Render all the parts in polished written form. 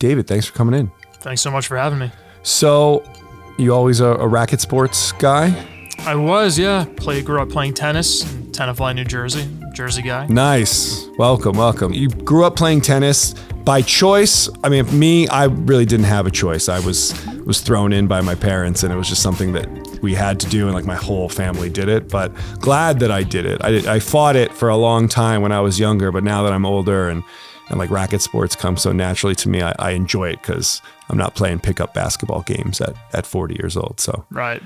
David, thanks for coming in. Thanks so much for having me. So, you always a racket sports guy? I was, yeah. Grew up playing tennis in Tenafly, New Jersey. Jersey guy. Nice. Welcome. You grew up playing tennis by choice. I mean, me, I really didn't have a choice. I was thrown in by my parents, and it was just something that we had to do, and like my whole family did it. But glad that I did it. I fought it for a long time when I was younger, but now that I'm older and like racket sports come so naturally to me, I enjoy it because I'm not playing pickup basketball games at 40 years old. So right.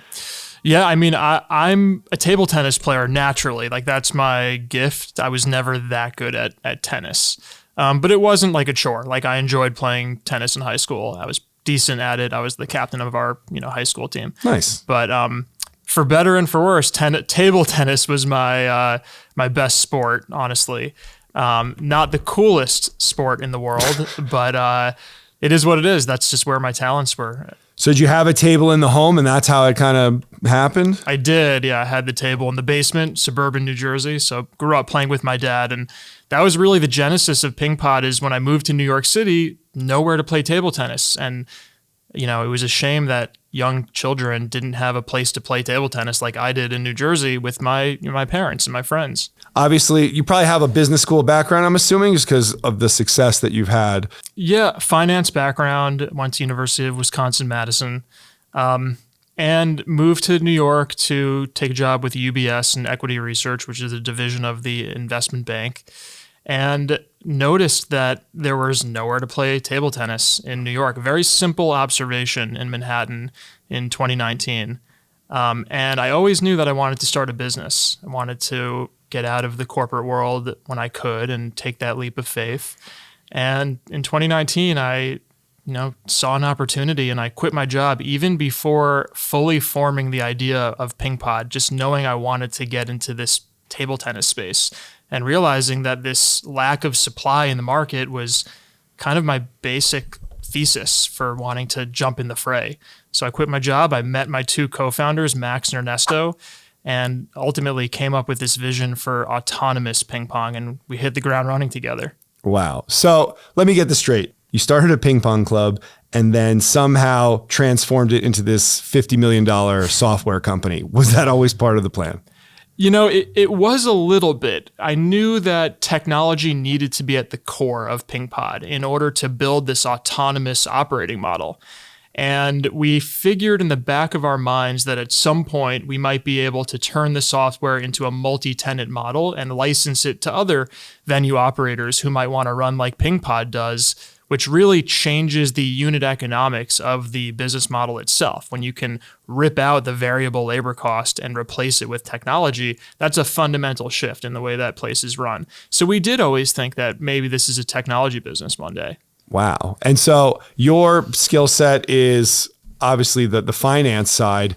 Yeah, I mean, I'm a table tennis player naturally. Like, that's my gift. I was never that good at tennis. But it wasn't like a chore. Like, I enjoyed playing tennis in high school. I was decent at it. I was the captain of our, high school team. Nice. But for better and for worse, table tennis was my best sport, honestly. Not the coolest sport in the world, but it is what it is. That's just where my talents were. So did you have a table in the home and that's how it kind of happened? I did, yeah. I had the table in the basement, suburban New Jersey. So grew up playing with my dad. And that was really the genesis of PingPod, is when I moved to New York City, nowhere to play table tennis. And, it was a shame that young children didn't have a place to play table tennis like I did in New Jersey with my parents and my friends. Obviously, you probably have a business school background, I'm assuming, just because of the success that you've had. Yeah, finance background, went to University of Wisconsin-Madison, and moved to New York to take a job with UBS in equity research, which is a division of the investment bank, and noticed that there was nowhere to play table tennis in New York. A very simple observation in Manhattan in 2019. And I always knew that I wanted to start a business. I wanted to get out of the corporate world when I could and take that leap of faith. And in 2019, I saw an opportunity and I quit my job even before fully forming the idea of PingPod, just knowing I wanted to get into this table tennis space and realizing that this lack of supply in the market was kind of my basic thesis for wanting to jump in the fray. So I quit my job. I met my two co-founders, Max and Ernesto, and ultimately came up with this vision for autonomous ping pong, and we hit the ground running together. Wow. So let me get this straight. You started a ping pong club and then somehow transformed it into this $50 million software company. Was that always part of the plan? It was a little bit. I knew that technology needed to be at the core of PingPod in order to build this autonomous operating model. And we figured in the back of our minds that at some point we might be able to turn the software into a multi-tenant model and license it to other venue operators who might want to run like PingPod does, which really changes the unit economics of the business model itself. When you can rip out the variable labor cost and replace it with technology, that's a fundamental shift in the way that places run. So we did always think that maybe this is a technology business one day. Wow. And so your skill set is obviously the finance side.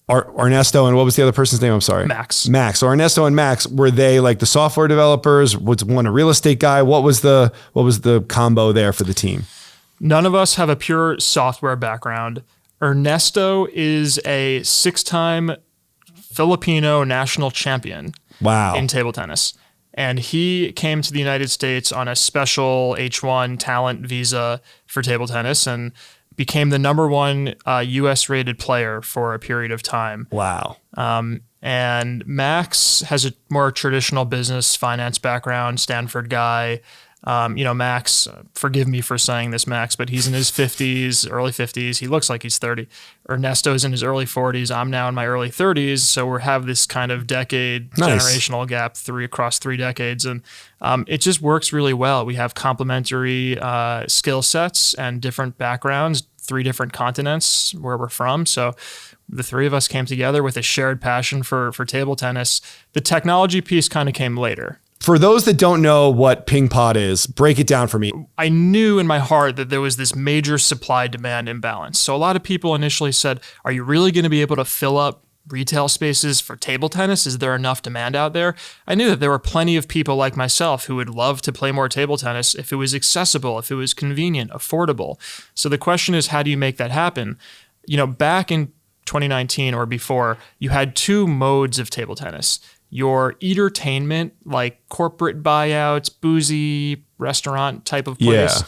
Ernesto and what was the other person's name? I'm sorry. Max. So Ernesto and Max, were they like the software developers? Was one a real estate guy? What was the combo there for the team? None of us have a pure software background. Ernesto is a 6-time Filipino national champion. Wow. In table tennis. And he came to the United States on a special H1 talent visa for table tennis and became the number one US rated player for a period of time. Wow. And Max has a more traditional business finance background, Stanford guy. Max, forgive me for saying this, Max, but he's in his 50s, early 50s. He looks like he's 30. Ernesto's in his early 40s. I'm now in my early 30s. So we have this kind of generational gap across 3 decades. And it just works really well. We have complementary skill sets and different backgrounds, 3 different continents where we're from. So the 3 of us came together with a shared passion for table tennis. The technology piece kind of came later. For those that don't know what PingPod is, break it down for me. I knew in my heart that there was this major supply-demand imbalance. So a lot of people initially said, are you really going to be able to fill up retail spaces for table tennis? Is there enough demand out there? I knew that there were plenty of people like myself who would love to play more table tennis if it was accessible, if it was convenient, affordable. So the question is, how do you make that happen? Back in 2019 or before, you had 2 modes of table tennis. Your entertainment, like corporate buyouts, boozy restaurant type of place,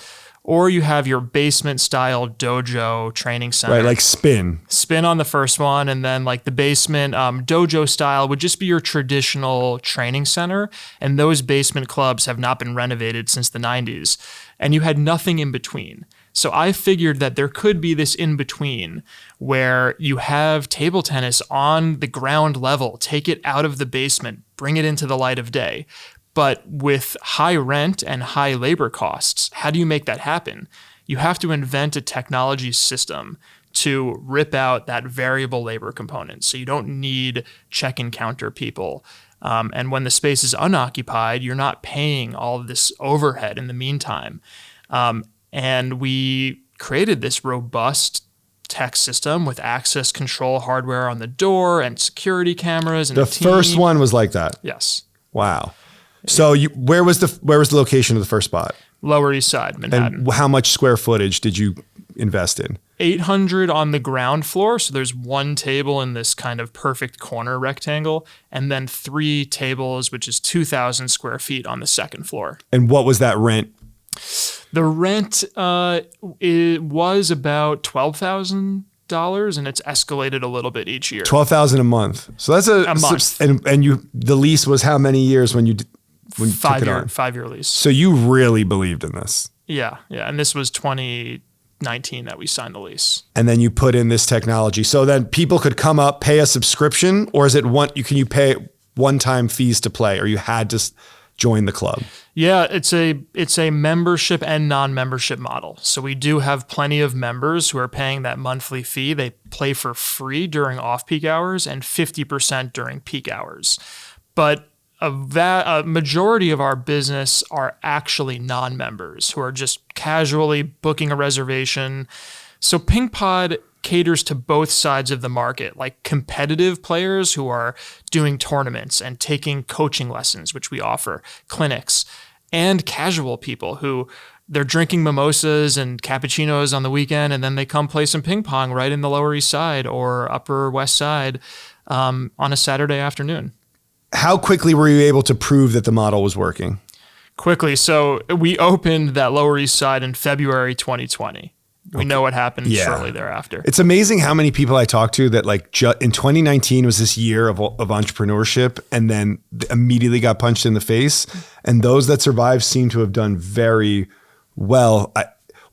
or you have your basement style dojo training center. Right, like spin. Spin on the first one, and then like the basement dojo style would just be your traditional training center. And those basement clubs have not been renovated since the 90s. And you had nothing in between. So I figured that there could be this in between where you have table tennis on the ground level, take it out of the basement, bring it into the light of day. But with high rent and high labor costs, how do you make that happen? You have to invent a technology system to rip out that variable labor component. So you don't need check-in counter people. And when the space is unoccupied, you're not paying all of this overhead in the meantime. And we created this robust tech system with access control hardware on the door and security cameras. And the first one was like that? Yes. Wow. So where was the location of the first spot? Lower East Side, Manhattan. And how much square footage did you invest in? 800 on the ground floor. So there's one table in this kind of perfect corner rectangle, and then 3 tables, which is 2,000 square feet on the second floor. And what was that rent? The rent it was about $12,000, and it's escalated a little bit each year. $12,000 a month. So that's a month. And the lease was how many years when you took it on? 5-year lease. So you really believed in this. Yeah. And this was 2019 that we signed the lease. And then you put in this technology. So then people could come up, pay a subscription, or is it can you pay one-time fees to play, or you had to join the club? Yeah, it's a membership and non-membership model. So we do have plenty of members who are paying that monthly fee. They play for free during off-peak hours and 50% during peak hours. But a majority of our business are actually non-members who are just casually booking a reservation. So PingPod caters to both sides of the market, like competitive players who are doing tournaments and taking coaching lessons, which we offer, clinics, and casual people who they're drinking mimosas and cappuccinos on the weekend, and then they come play some ping pong right in the Lower East Side or Upper West Side on a Saturday afternoon. How quickly were you able to prove that the model was working? Quickly. So we opened that Lower East Side in February 2020. We know what happened shortly thereafter. It's amazing how many people I talk to that in 2019 was this year of entrepreneurship, and then immediately got punched in the face. And those that survived seem to have done very well.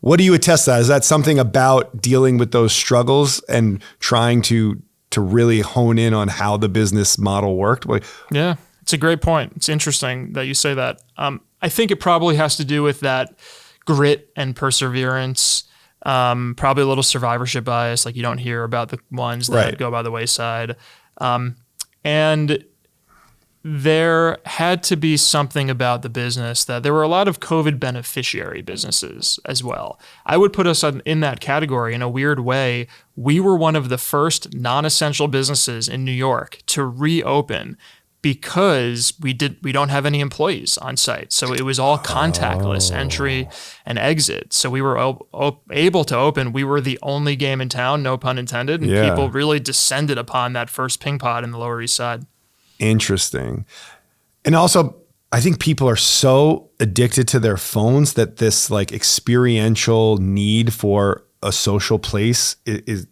What do you attest to that? Is that something about dealing with those struggles and trying to really hone in on how the business model worked? Yeah, it's a great point. It's interesting that you say that. I think it probably has to do with that grit and perseverance. Probably a little survivorship bias, like you don't hear about the ones that go by the wayside. And there had to be something about the business that there were a lot of COVID beneficiary businesses as well. I would put us in that category in a weird way. We were one of the first non-essential businesses in New York to reopen because we don't have any employees on site. So it was all contactless entry and exit. So we were able to open. We were the only game in town, no pun intended. And people really descended upon that first PingPod in the Lower East Side. Interesting. And also, I think people are so addicted to their phones that this like experiential need for a social place is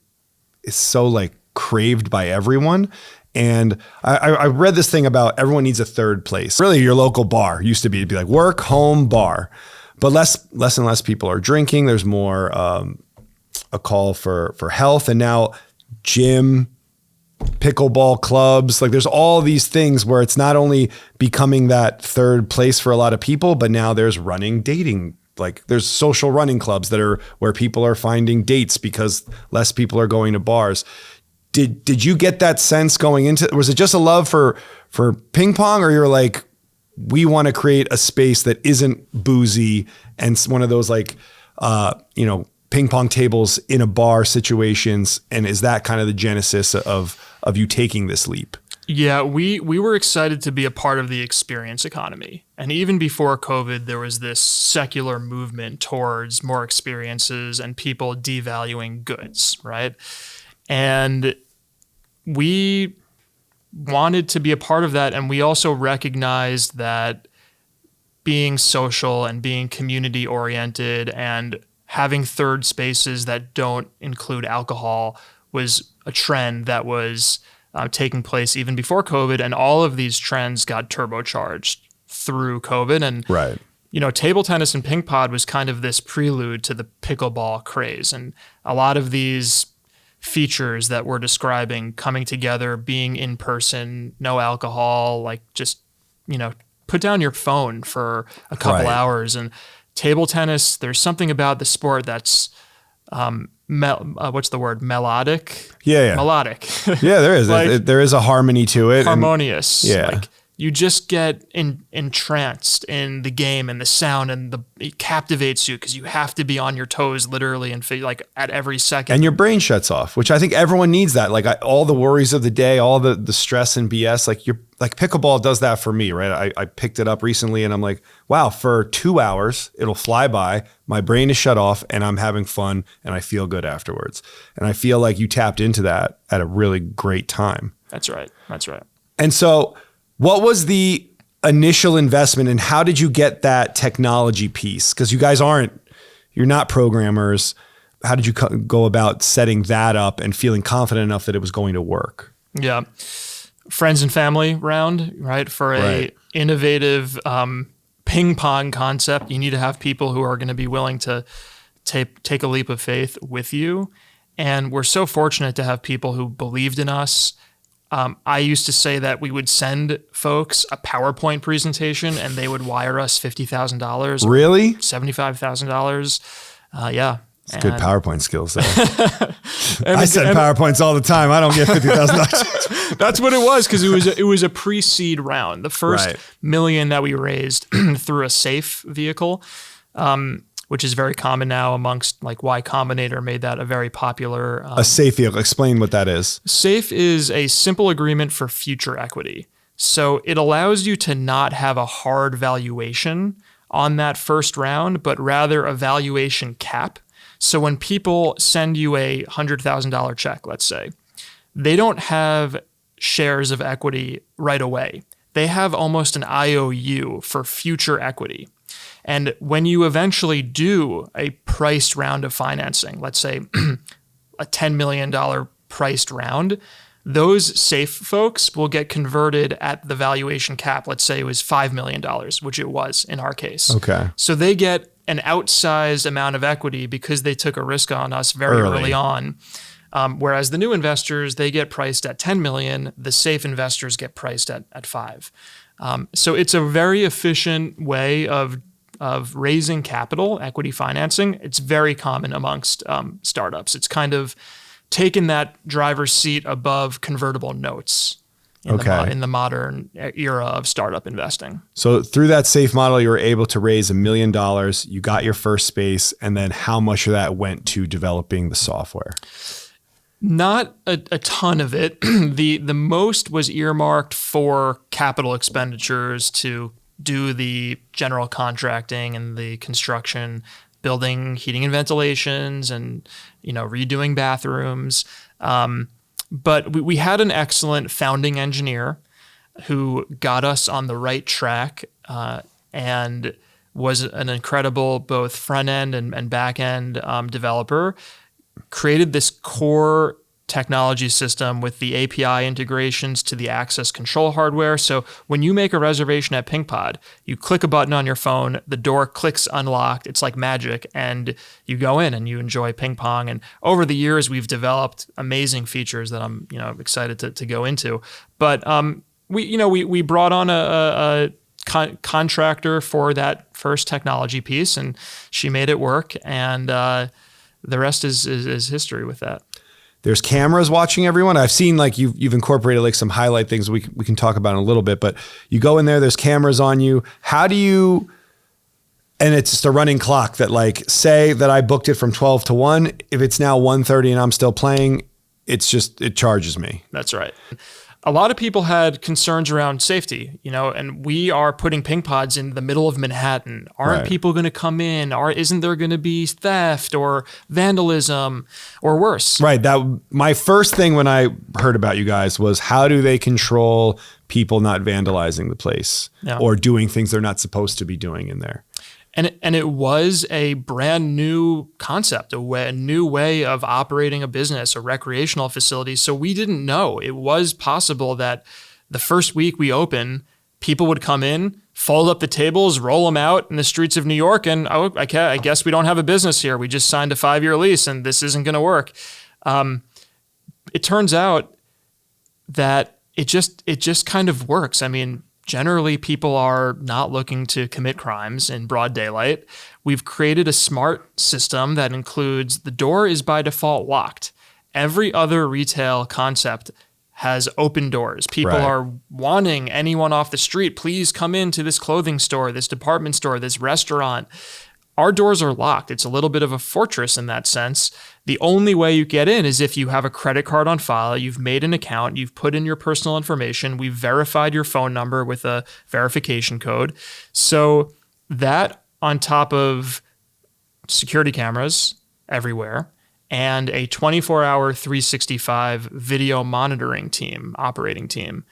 so like craved by everyone. And I read this thing about everyone needs a third place. Really, your local bar used to be like work, home, bar. But less and less people are drinking. There's more a call for health. And now gym, pickleball clubs, like there's all these things where it's not only becoming that third place for a lot of people, but now there's running, dating. Like there's social running clubs that are where people are finding dates because less people are going to bars. Did you get that sense going into, was it just a love for ping pong, or you're like, we want to create a space that isn't boozy and one of those like, ping pong tables in a bar situations? And is that kind of the genesis of you taking this leap? Yeah, we were excited to be a part of the experience economy. And even before COVID, there was this secular movement towards more experiences and people devaluing goods, right? And we wanted to be a part of that. And we also recognized that being social and being community oriented and having third spaces that don't include alcohol was a trend that was taking place even before COVID. And all of these trends got turbocharged through COVID. And, right. Table tennis and PingPod was kind of this prelude to the pickleball craze. And a lot of these features that we're describing coming together, being in person, no alcohol, like just, put down your phone for a couple hours. And table tennis, there's something about the sport that's, what's the word? Melodic? Yeah. Melodic. Yeah, there is. There is a harmony to it. Harmonious. Yeah. Like you just get entranced in the game and the sound, and it captivates you because you have to be on your toes literally and like at every second. And your brain shuts off, which I think everyone needs that. Like all the worries of the day, all the stress and BS, like pickleball does that for me, right? I picked it up recently and I'm like, wow, for 2 hours, it'll fly by. My brain is shut off and I'm having fun and I feel good afterwards. And I feel like you tapped into that at a really great time. That's right. And so what was the initial investment and how did you get that technology piece? Because you guys you're not programmers. How did you go about setting that up and feeling confident enough that it was going to work? Yeah. Friends and family round, right? For a innovative ping pong concept, you need to have people who are going to be willing to take a leap of faith with you. And we're so fortunate to have people who believed in us. I used to say that we would send folks a PowerPoint presentation and they would wire us $50,000. Really? $75,000. Yeah. It's good PowerPoint skills there. I send PowerPoints all the time. I don't get $50,000. That's what it was, because it was a pre-seed round. The first million that we raised through a SAFE vehicle, which is very common now amongst like Y Combinator made that a very popular. A SAFE vehicle. Explain what that is. SAFE is a simple agreement for future equity. So it allows you to not have a hard valuation on that first round, but rather a valuation cap. So when people send you a $100,000 check, let's say, they don't have shares of equity right away. They have almost an IOU for future equity. And when you eventually do a priced round of financing, let's say a $10 million priced round, those SAFE folks will get converted at the valuation cap. Let's say it was $5 million, which it was in our case. Okay. So they get an outsized amount of equity because they took a risk on us very early on. Whereas the new investors, they get priced at 10 million. The SAFE investors get priced at 5. So it's a very efficient way of raising capital, equity financing. It's very common amongst startups. It's kind of taken that driver's seat above convertible notes in the modern era of startup investing. So through that SAFE model, you were able to raise $1 million. You got your first space, and then how much of that went to developing the software? Not a ton of it. The most was earmarked for capital expenditures to do the general contracting and the construction, building heating and ventilations, and redoing bathrooms. But we had an excellent founding engineer who got us on the right track and was an incredible both front end and back end developer. Created this core technology system with the API integrations to the access control hardware. So when you make a reservation at PingPod, you click a button on your phone, the door clicks unlocked. It's like magic, and you go in and you enjoy ping pong. And over the years, we've developed amazing features that I'm excited to go into. But we brought on a contractor for that first technology piece, and she made it work. And the rest is history with that. There's cameras watching everyone. I've seen like you've incorporated like some highlight things we can talk about in a little bit, but you go in there's cameras on you. How do you, and it's just a running clock that like, say that I booked it from 12 to 1. If it's now 1:30 and I'm still playing, it charges me. That's right. a lot of people had concerns around safety, and we are putting PingPods in the middle of Manhattan. Aren't people going to come in? Isn't there going to be theft or vandalism or worse? Right. That my first thing when I heard about you guys was, how do they control people not vandalizing the place or doing things they're not supposed to be doing in there? And it was a brand new concept, a new way of operating a business, a recreational facility. So we didn't know. It was possible that the first week we open, people would come in, fold up the tables, roll them out in the streets of New York, and I guess we don't have a business here. We just signed a 5-year lease, and this isn't going to work. It turns out that it just kind of works. I mean, generally, people are not looking to commit crimes in broad daylight. We've created a smart system that includes the door is by default locked. Every other retail concept has open doors. People are wanting anyone off the street, please come into this clothing store, this department store, this restaurant. Our doors are locked. It's a little bit of a fortress in that sense. The only way you get in is if you have a credit card on file, you've made an account, you've put in your personal information, we've verified your phone number with a verification code. So that on top of security cameras everywhere and a 24-hour, 365 video monitoring team, operating team,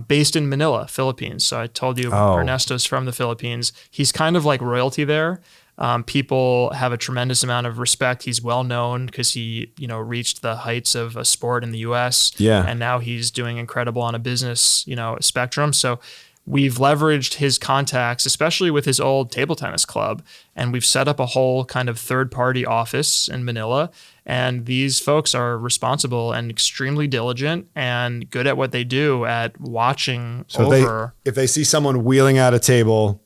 based in Manila, Philippines. So I told you Ernesto's from the Philippines. He's kind of like royalty there. People have a tremendous amount of respect. He's well known because he, reached the heights of a sport in the US. Yeah. And now he's doing incredible on a business, spectrum. So we've leveraged his contacts, especially with his old table tennis club. And we've set up a whole kind of third-party office in Manila. And these folks are responsible and extremely diligent and good at what they do at watching over. If they see someone wheeling out a table,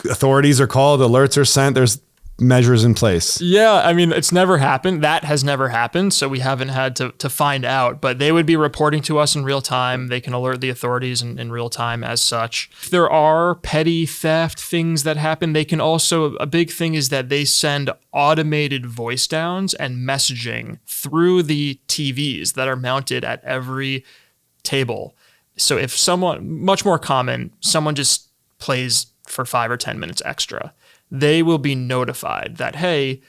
authorities are called, alerts are sent, there's measures in place. Yeah, I mean, it's never happened. That has never happened, so we haven't had to find out, but they would be reporting to us in real time. They can alert the authorities in real time as such. If there are petty theft things that happen, they can also, a big thing is that they send automated voice downs and messaging through the TVs that are mounted at every table. So if much more common, someone just plays for 5 or 10 minutes extra, they will be notified that, hey,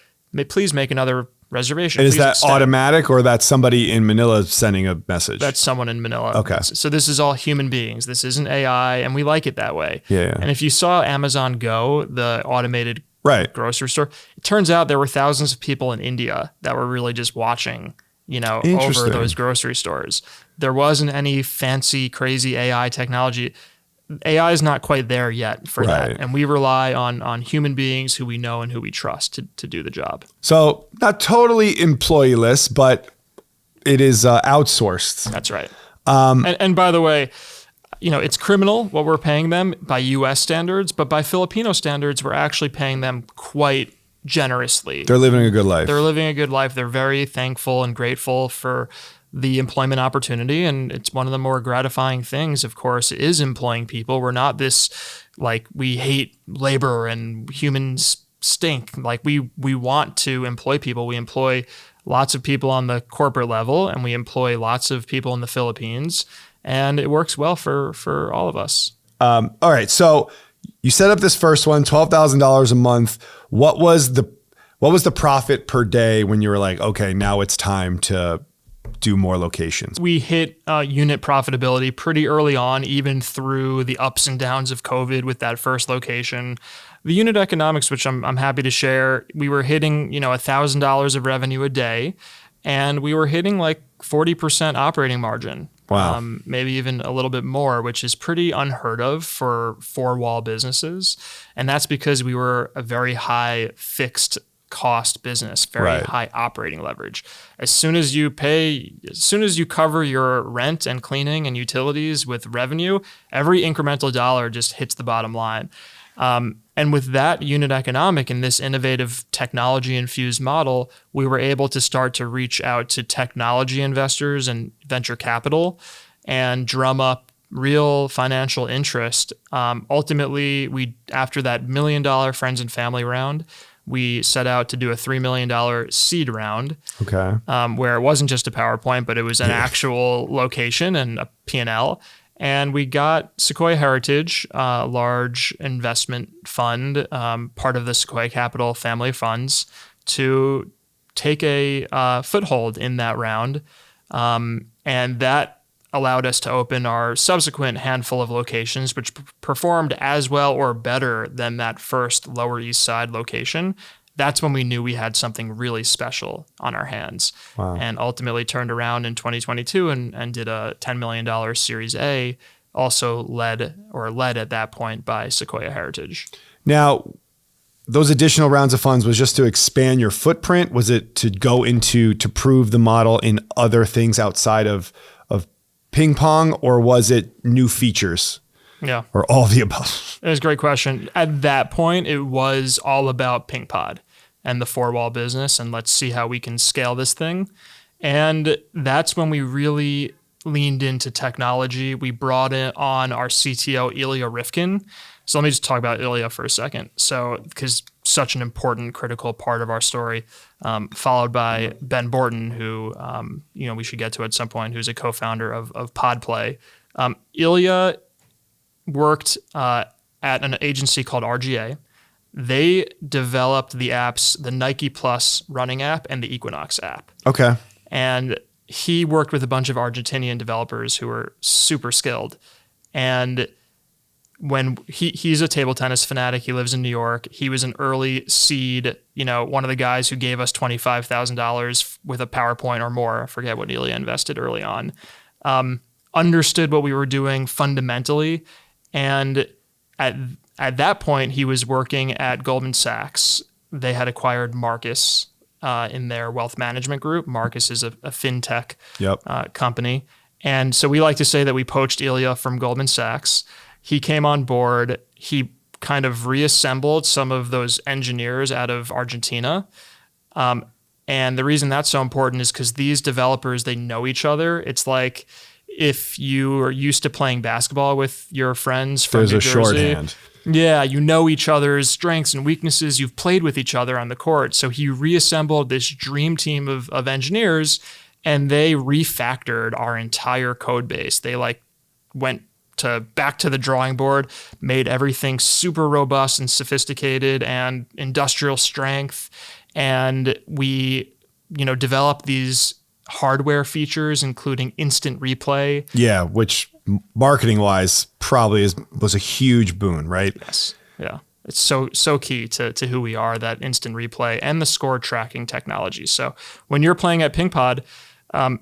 please make another reservation. And is that automatic, or that's somebody in Manila sending a message? That's someone in Manila. Okay. So this is all human beings. This isn't AI, and we like it that way. Yeah. And if you saw Amazon Go, the automated grocery store, it turns out there were thousands of people in India that were really just watching, over those grocery stores. There wasn't any fancy, crazy AI technology. AI is not quite there yet for that. And we rely on human beings who we know and who we trust to do the job. So not totally employee-less, but it is outsourced. That's right. And by the way, it's criminal what we're paying them by US standards, but by Filipino standards, we're actually paying them quite generously. They're living a good life. They're very thankful and grateful for the employment opportunity. And it's one of the more gratifying things, of course, is employing people. We're not this, we hate labor and humans stink. We want to employ people. We employ lots of people on the corporate level, and we employ lots of people in the Philippines, and it works well for all of us. All right. So you set up this first one, $12,000 a month. What was the profit per day when you were like, okay, now it's time to do more locations? We hit unit profitability pretty early on, even through the ups and downs of COVID with that first location. The unit economics, which I'm happy to share, we were hitting $1,000 of revenue a day, and we were hitting 40% operating margin. Wow. Maybe even a little bit more, which is pretty unheard of for four-wall businesses. And that's because we were a very high fixed cost business, very high operating leverage. As soon as you cover your rent and cleaning and utilities with revenue, every incremental dollar just hits the bottom line. And with that unit economic and this innovative technology infused model, we were able to start to reach out to technology investors and venture capital and drum up real financial interest. Ultimately, after that $1 million friends and family round, we set out to do a $3 million seed round. Okay. Where it wasn't just a PowerPoint, but it was an actual location and a P&L. And we got Sequoia Heritage, a large investment fund, part of the Sequoia Capital family of funds, to take a foothold in that round. And that allowed us to open our subsequent handful of locations, which performed as well or better than that first Lower East Side location. That's when we knew we had something really special on our hands. Wow. And ultimately turned around in 2022 and did a $10 million Series A, also led at that point by Sequoia Heritage. Now, those additional rounds of funds was just to expand your footprint? Was it to go into, to prove the model in other things outside of ping pong, or was it new features? Yeah. Or all of the above? It was a great question. At that point, it was all about PingPod and the four-wall business, and let's see how we can scale this thing. And that's when we really leaned into technology. We brought on our CTO, Ilya Rifkin. So let me just talk about Ilya for a second. So, because such an important, critical part of our story, followed by Ben Borton, who we should get to at some point, who's a co-founder of PodPlay. Ilya worked at an agency called RGA. They developed the apps, the Nike Plus running app and the Equinox app. Okay. And he worked with a bunch of Argentinian developers who were super skilled. And when he's a table tennis fanatic, he lives in New York. He was an early seed, one of the guys who gave us $25,000 with a PowerPoint or more. I forget what Ilya invested early on. Understood what we were doing fundamentally. And at that point, he was working at Goldman Sachs. They had acquired Marcus in their wealth management group. Marcus is a fintech company. And so we like to say that we poached Ilya from Goldman Sachs. He came on board. He kind of reassembled some of those engineers out of Argentina. And the reason that's so important is because these developers, they know each other. It's like if you are used to playing basketball with your friends from New Jersey. There's a shorthand. Yeah, you know each other's strengths and weaknesses. You've played with each other on the court. So he reassembled this dream team of engineers, and they refactored our entire code base. They went back to the drawing board, made everything super robust and sophisticated and industrial strength. And we, developed these hardware features, including instant replay. Yeah, which marketing wise probably was a huge boon, right? Yes. Yeah. It's so key to who we are, that instant replay and the score tracking technology. So when you're playing at PingPod,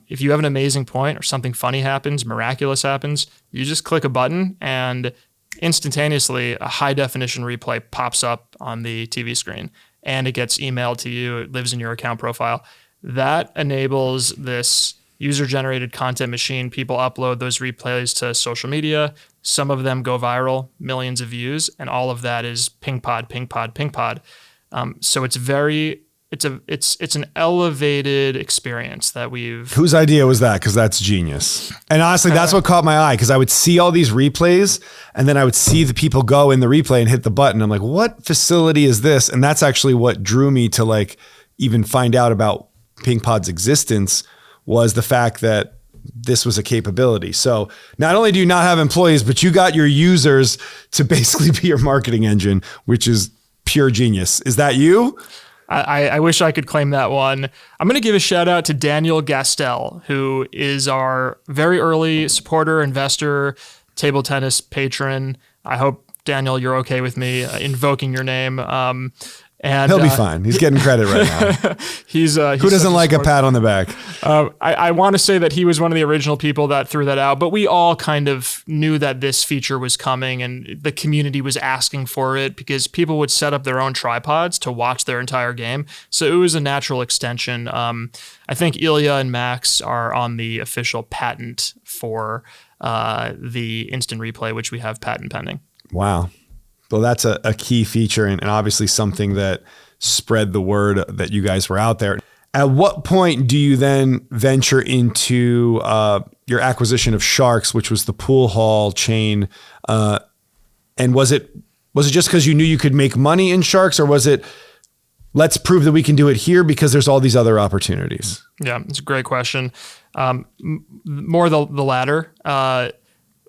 if you have an amazing point or something funny happens, miraculous happens, you just click a button and instantaneously a high definition replay pops up on the TV screen and it gets emailed to you. It lives in your account profile. That enables this user-generated content machine. People upload those replays to social media. Some of them go viral, millions of views, and all of that is PingPod, PingPod, PingPod. So it's an elevated experience that we've... Whose idea was that? Because that's genius. And honestly, that's what caught my eye, because I would see all these replays and then I would see the people go in the replay and hit the button. I'm like, what facility is this? And that's actually what drew me to even find out about PingPod's existence, was the fact that this was a capability. So not only do you not have employees, but you got your users to basically be your marketing engine, which is pure genius. Is that you? I wish I could claim that one. I'm going to give a shout out to Daniel Gastel, who is our very early supporter, investor, table tennis patron. I hope, Daniel, you're okay with me invoking your name. And he'll be fine. He's getting credit right now. He's who doesn't like a pat on the back? I want to say that he was one of the original people that threw that out, but we all kind of knew that this feature was coming and the community was asking for it because people would set up their own tripods to watch their entire game. So it was a natural extension. I think Ilya and Max are on the official patent for the instant replay, which we have patent pending. Wow. Well, that's a key feature and obviously something that spread the word that you guys were out there. At what point do you then venture into your acquisition of Sharks, which was the pool hall chain? And was it just because you knew you could make money in Sharks, or was it let's prove that we can do it here because there's all these other opportunities? Yeah, it's a great question. More the latter.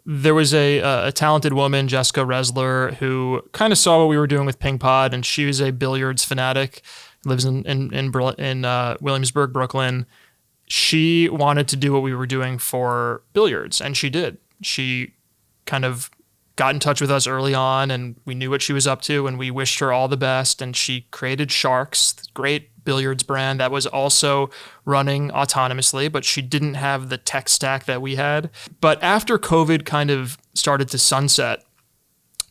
There was a talented woman, Jessica Resler, who kind of saw what we were doing with PingPod, and she was a billiards fanatic, lives in Williamsburg, Brooklyn. She wanted to do what we were doing for billiards, and she did. She kind of got in touch with us early on, and we knew what she was up to, and we wished her all the best. And she created Sharks, the great billiards brand that was also running autonomously, but she didn't have the tech stack that we had. But after COVID kind of started to sunset,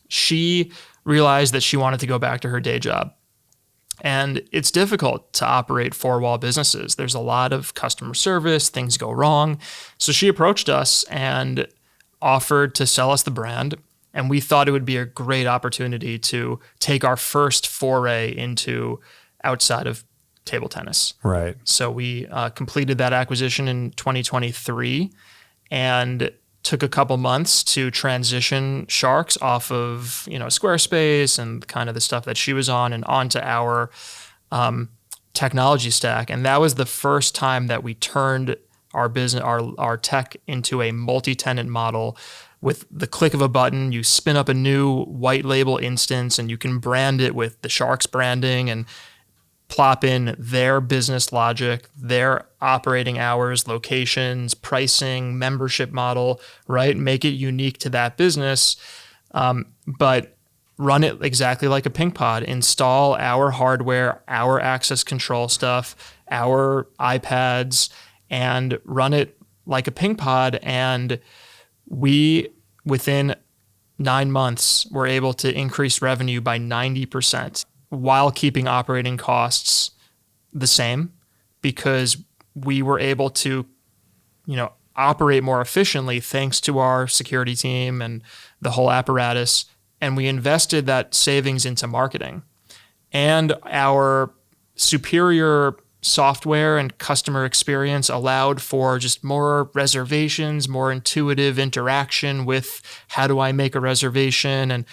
she realized that she wanted to go back to her day job. And it's difficult to operate four-wall businesses. There's a lot of customer service, things go wrong. So she approached us and offered to sell us the brand. And we thought it would be a great opportunity to take our first foray into outside of table tennis. Right. So we completed that acquisition in 2023 and took a couple months to transition Sharks off of, Squarespace and kind of the stuff that she was on and onto our technology stack. And that was the first time that we turned our business, our tech into a multi-tenant model. With the click of a button, you spin up a new white label instance and you can brand it with the Sharks branding and plop in their business logic, their operating hours, locations, pricing, membership model, right? Make it unique to that business, but run it exactly like a PingPod. Install our hardware, our access control stuff, our iPads, and run it like a PingPod. And we, within 9 months, were able to increase revenue by 90%. While keeping operating costs the same, because we were able to, operate more efficiently thanks to our security team and the whole apparatus. And we invested that savings into marketing. And our superior software and customer experience allowed for just more reservations, more intuitive interaction with how do I make a reservation, and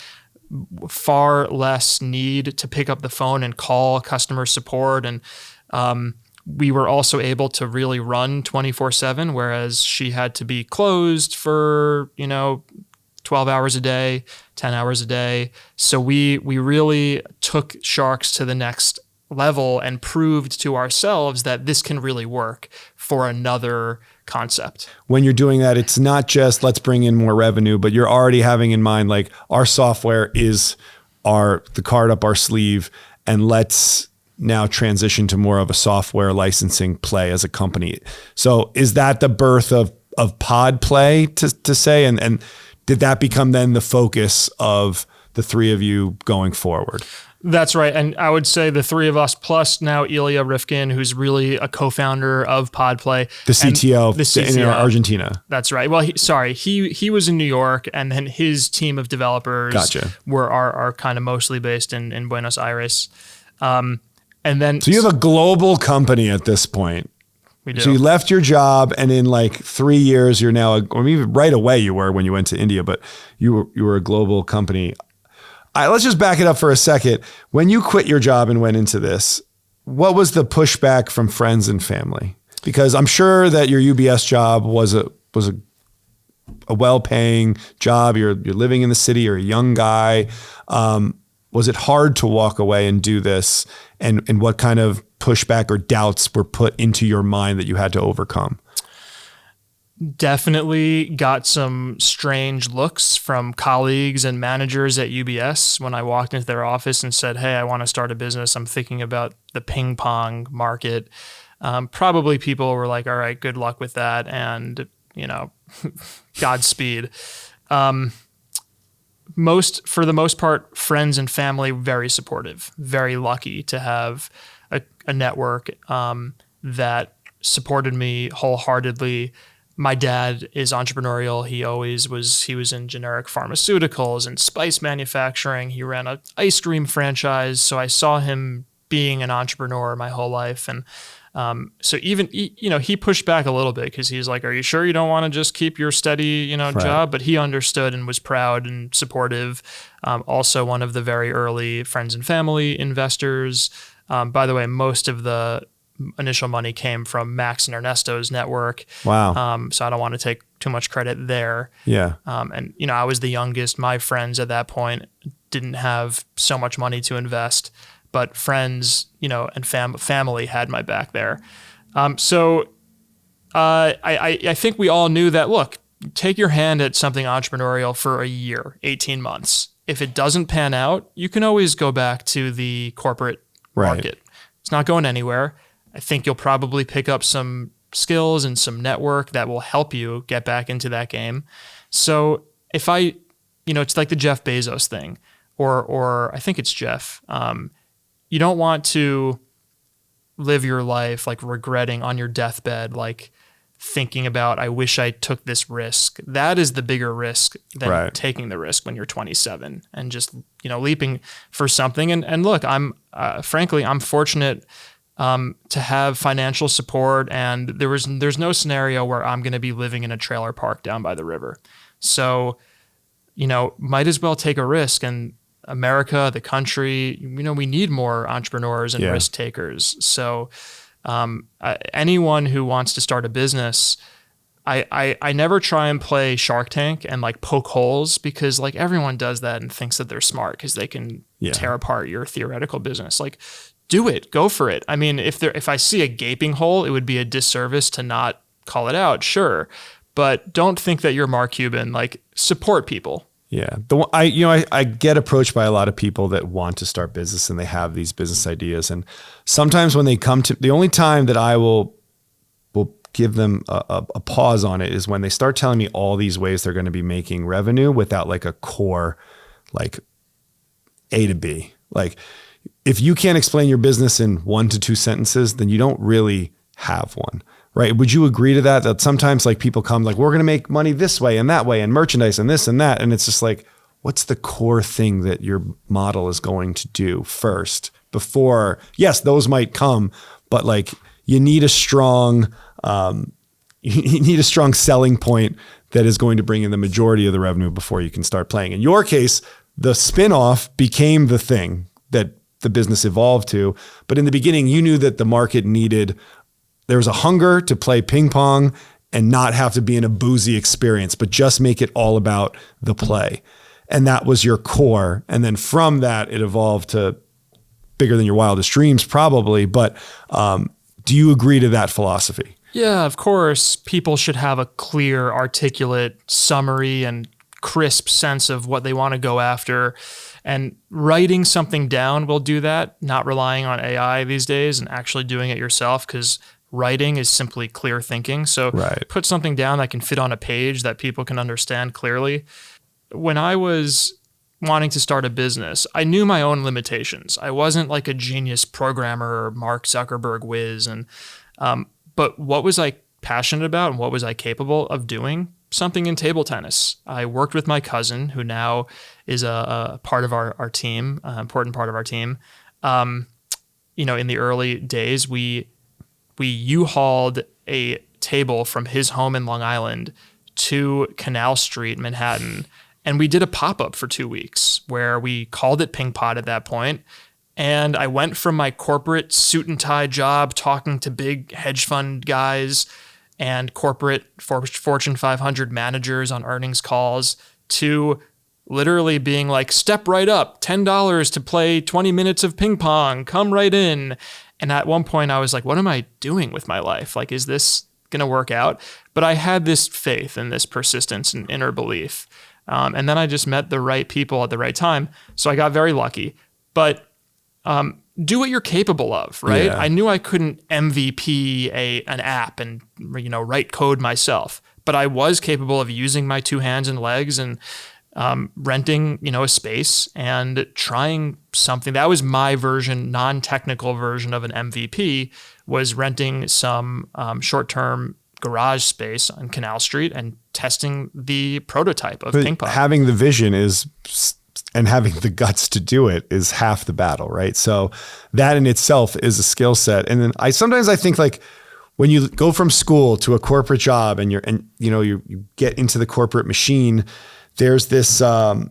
far less need to pick up the phone and call customer support. And we were also able to really run 24/7, whereas she had to be closed for, 12 hours a day, 10 hours a day. So we really took Sharks to the next level and proved to ourselves that this can really work for another concept. When you're doing that, it's not just let's bring in more revenue, but you're already having in mind, like, our software is the card up our sleeve, and let's now transition to more of a software licensing play as a company. So is that the birth of PodPlay to say, and did that become then the focus of the three of you going forward? That's right. And I would say the three of us, plus now Ilya Rifkin, who's really a co-founder of PodPlay. The CTO, in Argentina. That's right. Well, he was in New York, and then his team of developers are kind of mostly based in Buenos Aires. And then, so you have a global company at this point. We do. So you left your job, and in like 3 years, you're now, or even right away you were when you went to India, but you were a global company. Let's just back it up for a second. When you quit your job and went into this, what was the pushback from friends and family? Because I'm sure that your UBS job was a well-paying job. You're living in the city. You're a young guy. Was it hard to walk away and do this? And what kind of pushback or doubts were put into your mind that you had to overcome? Definitely got some strange looks from colleagues and managers at UBS when I walked into their office and said, "Hey, I want to start a business. I'm thinking about the ping pong market." Probably people were like, "All right, good luck with that," and Godspeed. For the most part, friends and family very supportive. Very lucky to have a network that supported me wholeheartedly. My dad is entrepreneurial. He was in generic pharmaceuticals and spice manufacturing. He ran an ice cream franchise. So I saw him being an entrepreneur my whole life. And so even, he pushed back a little bit because he's like, are you sure you don't want to just keep your steady, job? But he understood and was proud and supportive. Also one of the very early friends and family investors. By the way, most of the initial money came from Max and Ernesto's network. Wow. So I don't want to take too much credit there. Yeah. And, I was the youngest. My friends at that point didn't have so much money to invest, but friends, and family had my back there. So I think we all knew that, look, take your hand at something entrepreneurial for a year, 18 months. If it doesn't pan out, you can always go back to the corporate market. It's not going anywhere. I think you'll probably pick up some skills and some network that will help you get back into that game. So if it's like the Jeff Bezos thing, or I think it's Jeff. You don't want to live your life like regretting on your deathbed, like thinking about, I wish I took this risk. That is the bigger risk than taking the risk when you're 27 and just, leaping for something. And look, frankly, I'm fortunate to have financial support, and there's no scenario where I'm going to be living in a trailer park down by the river. So, might as well take a risk. And America, the country, we need more entrepreneurs and risk takers. So anyone who wants to start a business, I never try and play Shark Tank and like poke holes, because like everyone does that and thinks that they're smart because they can tear apart your theoretical business. Like, do it, go for it. I mean, if I see a gaping hole, it would be a disservice to not call it out, sure. But don't think that you're Mark Cuban. Like, support people. Yeah. I get approached by a lot of people that want to start business and they have these business ideas. And sometimes when they come to, the only time that I will give them a pause on it is when they start telling me all these ways they're going to be making revenue without like a core, like A to B. Like, if you can't explain your business in 1 to 2 sentences, then you don't really have one. Right? Would you agree to that? That sometimes like people come like, we're going to make money this way and that way and merchandise and this and that. And it's just like, what's the core thing that your model is going to do first before, yes, those might come, but like you need a strong selling point that is going to bring in the majority of the revenue before you can start playing. In your case, the spinoff became the thing that the business evolved to. But in the beginning, you knew that the market there was a hunger to play ping pong and not have to be in a boozy experience, but just make it all about the play. And that was your core. And then from that, it evolved to bigger than your wildest dreams, probably. But do you agree to that philosophy? Yeah, of course. People should have a clear, articulate summary and crisp sense of what they want to go after. And writing something down will do that, not relying on AI these days and actually doing it yourself, because writing is simply clear thinking. So put something down that can fit on a page that people can understand clearly. When I was wanting to start a business, I knew my own limitations. I wasn't like a genius programmer or Mark Zuckerberg whiz. But what was I passionate about and what was I capable of doing? Something in table tennis. I worked with my cousin, who now is a part of our team, an important part of our team. In the early days, we U-hauled a table from his home in Long Island to Canal Street, Manhattan, and we did a pop-up for 2 weeks where we called it PingPod at that point. And I went from my corporate suit and tie job talking to big hedge fund guys and corporate Fortune 500 managers on earnings calls to literally being like, step right up, $10 to play 20 minutes of ping pong, come right in. And at one point I was like, what am I doing with my life? Like, is this going to work out? But I had this faith and this persistence and inner belief. And then I just met the right people at the right time. So I got very lucky. But do what you're capable of, right? Yeah. I knew I couldn't MVP an app and write code myself, but I was capable of using my 2 hands and legs and renting a space and trying something. That was my version, non-technical version of an MVP, was renting some short-term garage space on Canal Street and testing the prototype of PingPod. Having the vision is and having the guts to do it is half the battle, right? So that in itself is a skill set. And then sometimes I think like when you go from school to a corporate job and you get into the corporate machine, there's this kind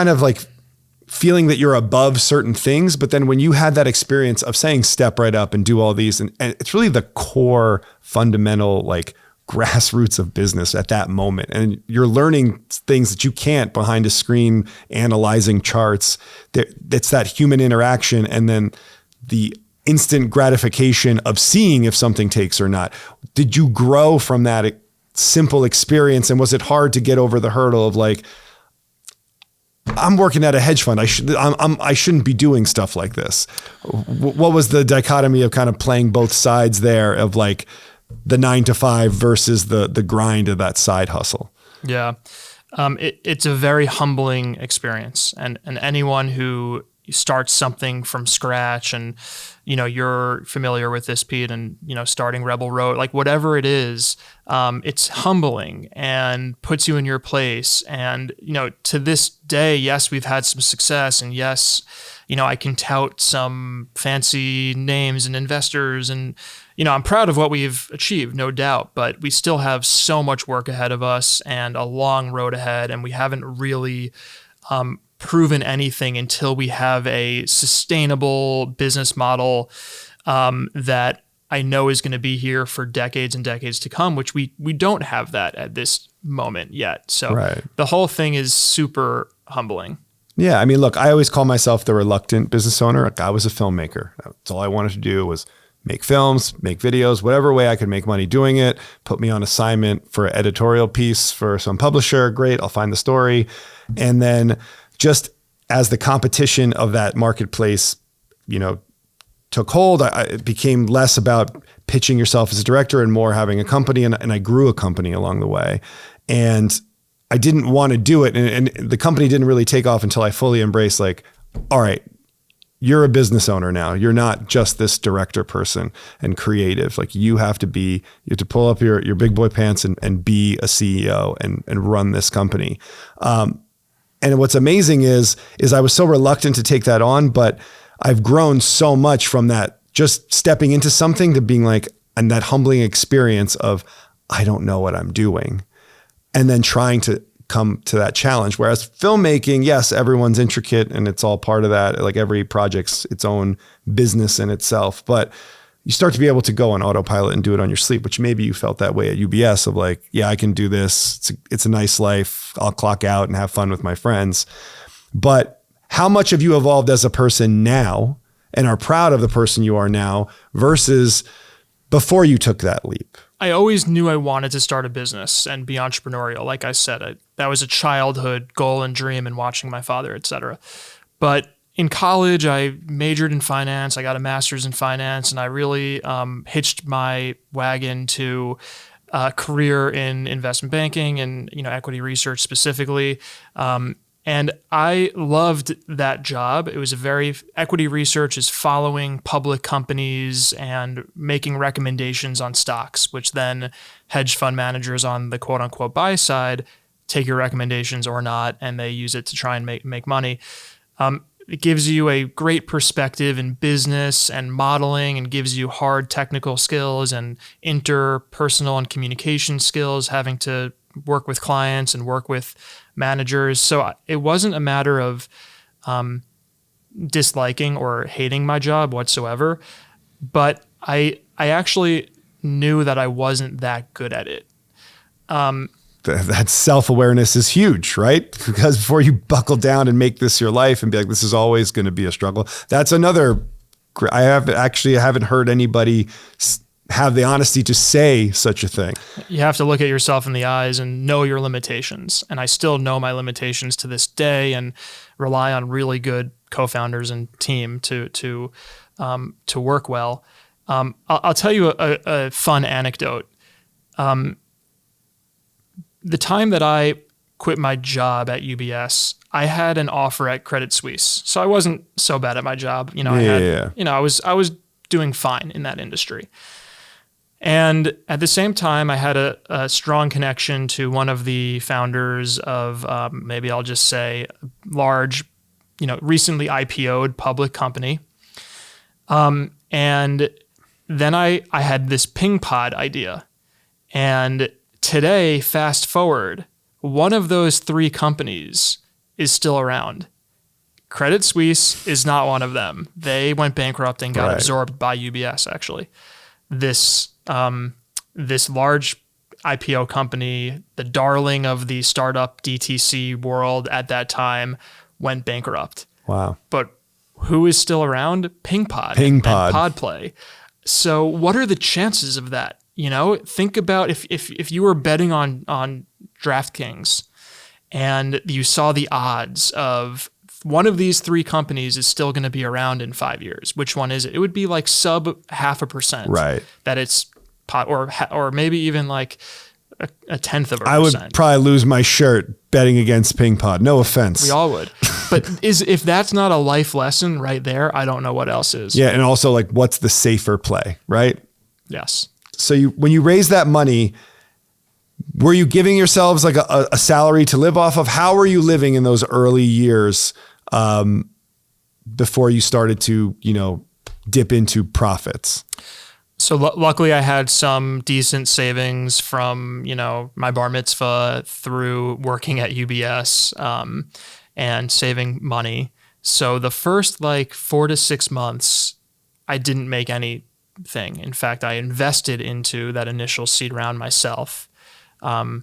of like feeling that you're above certain things. But then when you had that experience of saying step right up and do all these, and it's really the core fundamental like grassroots of business at that moment. And you're learning things that you can't behind a screen analyzing charts. It's that human interaction and then the instant gratification of seeing if something takes or not. Did you grow from that simple experience? And was it hard to get over the hurdle of like, I'm working at a hedge fund. I shouldn't be doing stuff like this. What was the dichotomy of kind of playing both sides there of like the 9 to 5 versus the grind of that side hustle? Yeah. It's a very humbling experience. And anyone who starts something from scratch and, you're familiar with this, Pete, and, starting Rebel Road, like whatever it is, it's humbling and puts you in your place. And, to this day, yes, we've had some success and yes, I can tout some fancy names and investors and, I'm proud of what we've achieved, no doubt, but we still have so much work ahead of us and a long road ahead. And we haven't really, proven anything until we have a sustainable business model that I know is going to be here for decades and decades to come, which we don't have that at this moment yet. So The whole thing is super humbling. Yeah. I mean, look, I always call myself the reluctant business owner. Like I was a filmmaker. That's all I wanted to do was make films, make videos, whatever way I could make money doing it. Put me on assignment for an editorial piece for some publisher. Great. I'll find the story. And then just as the competition of that marketplace, took hold, it became less about pitching yourself as a director and more having a company. And I grew a company along the way. And I didn't want to do it. And the company didn't really take off until I fully embraced like, all right, you're a business owner now. You're not just this director person and creative. Like you have to pull up your big boy pants and be a CEO and run this company. And what's amazing is I was so reluctant to take that on, but I've grown so much from that, just stepping into something to being like, and that humbling experience of, I don't know what I'm doing. And then trying to come to that challenge. Whereas filmmaking, yes, everyone's intricate and it's all part of that. Like every project's its own business in itself, but you start to be able to go on autopilot and do it on your sleep, which maybe you felt that way at UBS of like, yeah, I can do this. It's a nice life. I'll clock out and have fun with my friends. But how much have you evolved as a person now and are proud of the person you are now versus before you took that leap? I always knew I wanted to start a business and be entrepreneurial. Like I said, that was a childhood goal and dream and watching my father, et cetera. But in college, I majored in finance. I got a master's in finance, and I really hitched my wagon to a career in investment banking and equity research specifically. And I loved that job. It was equity research is following public companies and making recommendations on stocks, which then hedge fund managers on the quote unquote buy side take your recommendations or not, and they use it to try and make money. It gives you a great perspective in business and modeling and gives you hard technical skills and interpersonal and communication skills, having to work with clients and work with managers. So it wasn't a matter of disliking or hating my job whatsoever, but I actually knew that I wasn't that good at it. That self-awareness is huge, right? Because before you buckle down and make this your life and be like, this is always going to be a struggle. That's another, I haven't heard anybody have the honesty to say such a thing. You have to look at yourself in the eyes and know your limitations. And I still know my limitations to this day and rely on really good co-founders and team to work well. I'll tell you a fun anecdote. The time that I quit my job at UBS, I had an offer at Credit Suisse. So I wasn't so bad at my job. I was doing fine in that industry. And at the same time, I had a strong connection to one of the founders of, maybe I'll just say, large, recently IPO'd public company. And then I had this PingPod idea. And today, fast forward, one of those three companies is still around. Credit Suisse is not one of them. They went bankrupt and got absorbed by UBS, actually. This large IPO company, the darling of the startup DTC world at that time, went bankrupt. Wow. But who is still around? PingPod. And PodPlay. So what are the chances of that? Think about if you were betting on DraftKings and you saw the odds of one of these three companies is still going to be around in 5 years. Which one is it? It would be like sub 0.5%. Right. That it's or maybe even like a tenth of a percent. I would probably lose my shirt betting against PingPod. No offense. We all would. But if that's not a life lesson right there, I don't know what else is. Yeah, and also like what's the safer play, right? Yes. So when you raise that money, were you giving yourselves like a salary to live off of? How were you living in those early years before you started to, dip into profits? So luckily I had some decent savings from, my bar mitzvah through working at UBS and saving money. So the first 4 to 6 months, I didn't make anything. In fact, I invested into that initial seed round myself. And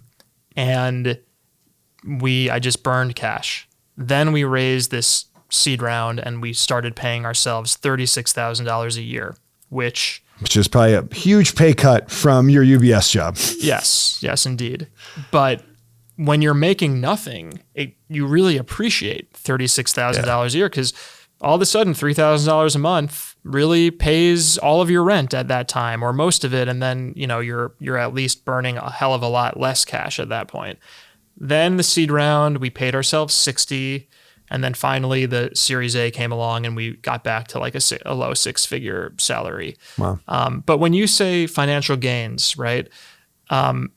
I just burned cash. Then we raised this seed round and we started paying ourselves $36,000 a year, which is probably a huge pay cut from your UBS job. Yes, indeed. But when you're making nothing, you really appreciate $36,000 a year because all of a sudden $3,000 a month really pays all of your rent at that time or most of it. And then, you're at least burning a hell of a lot less cash at that point. Then the seed round, we paid ourselves $60,000. And then finally the Series A came along and we got back to a low 6-figure salary. Wow. But when you say financial gains, right? On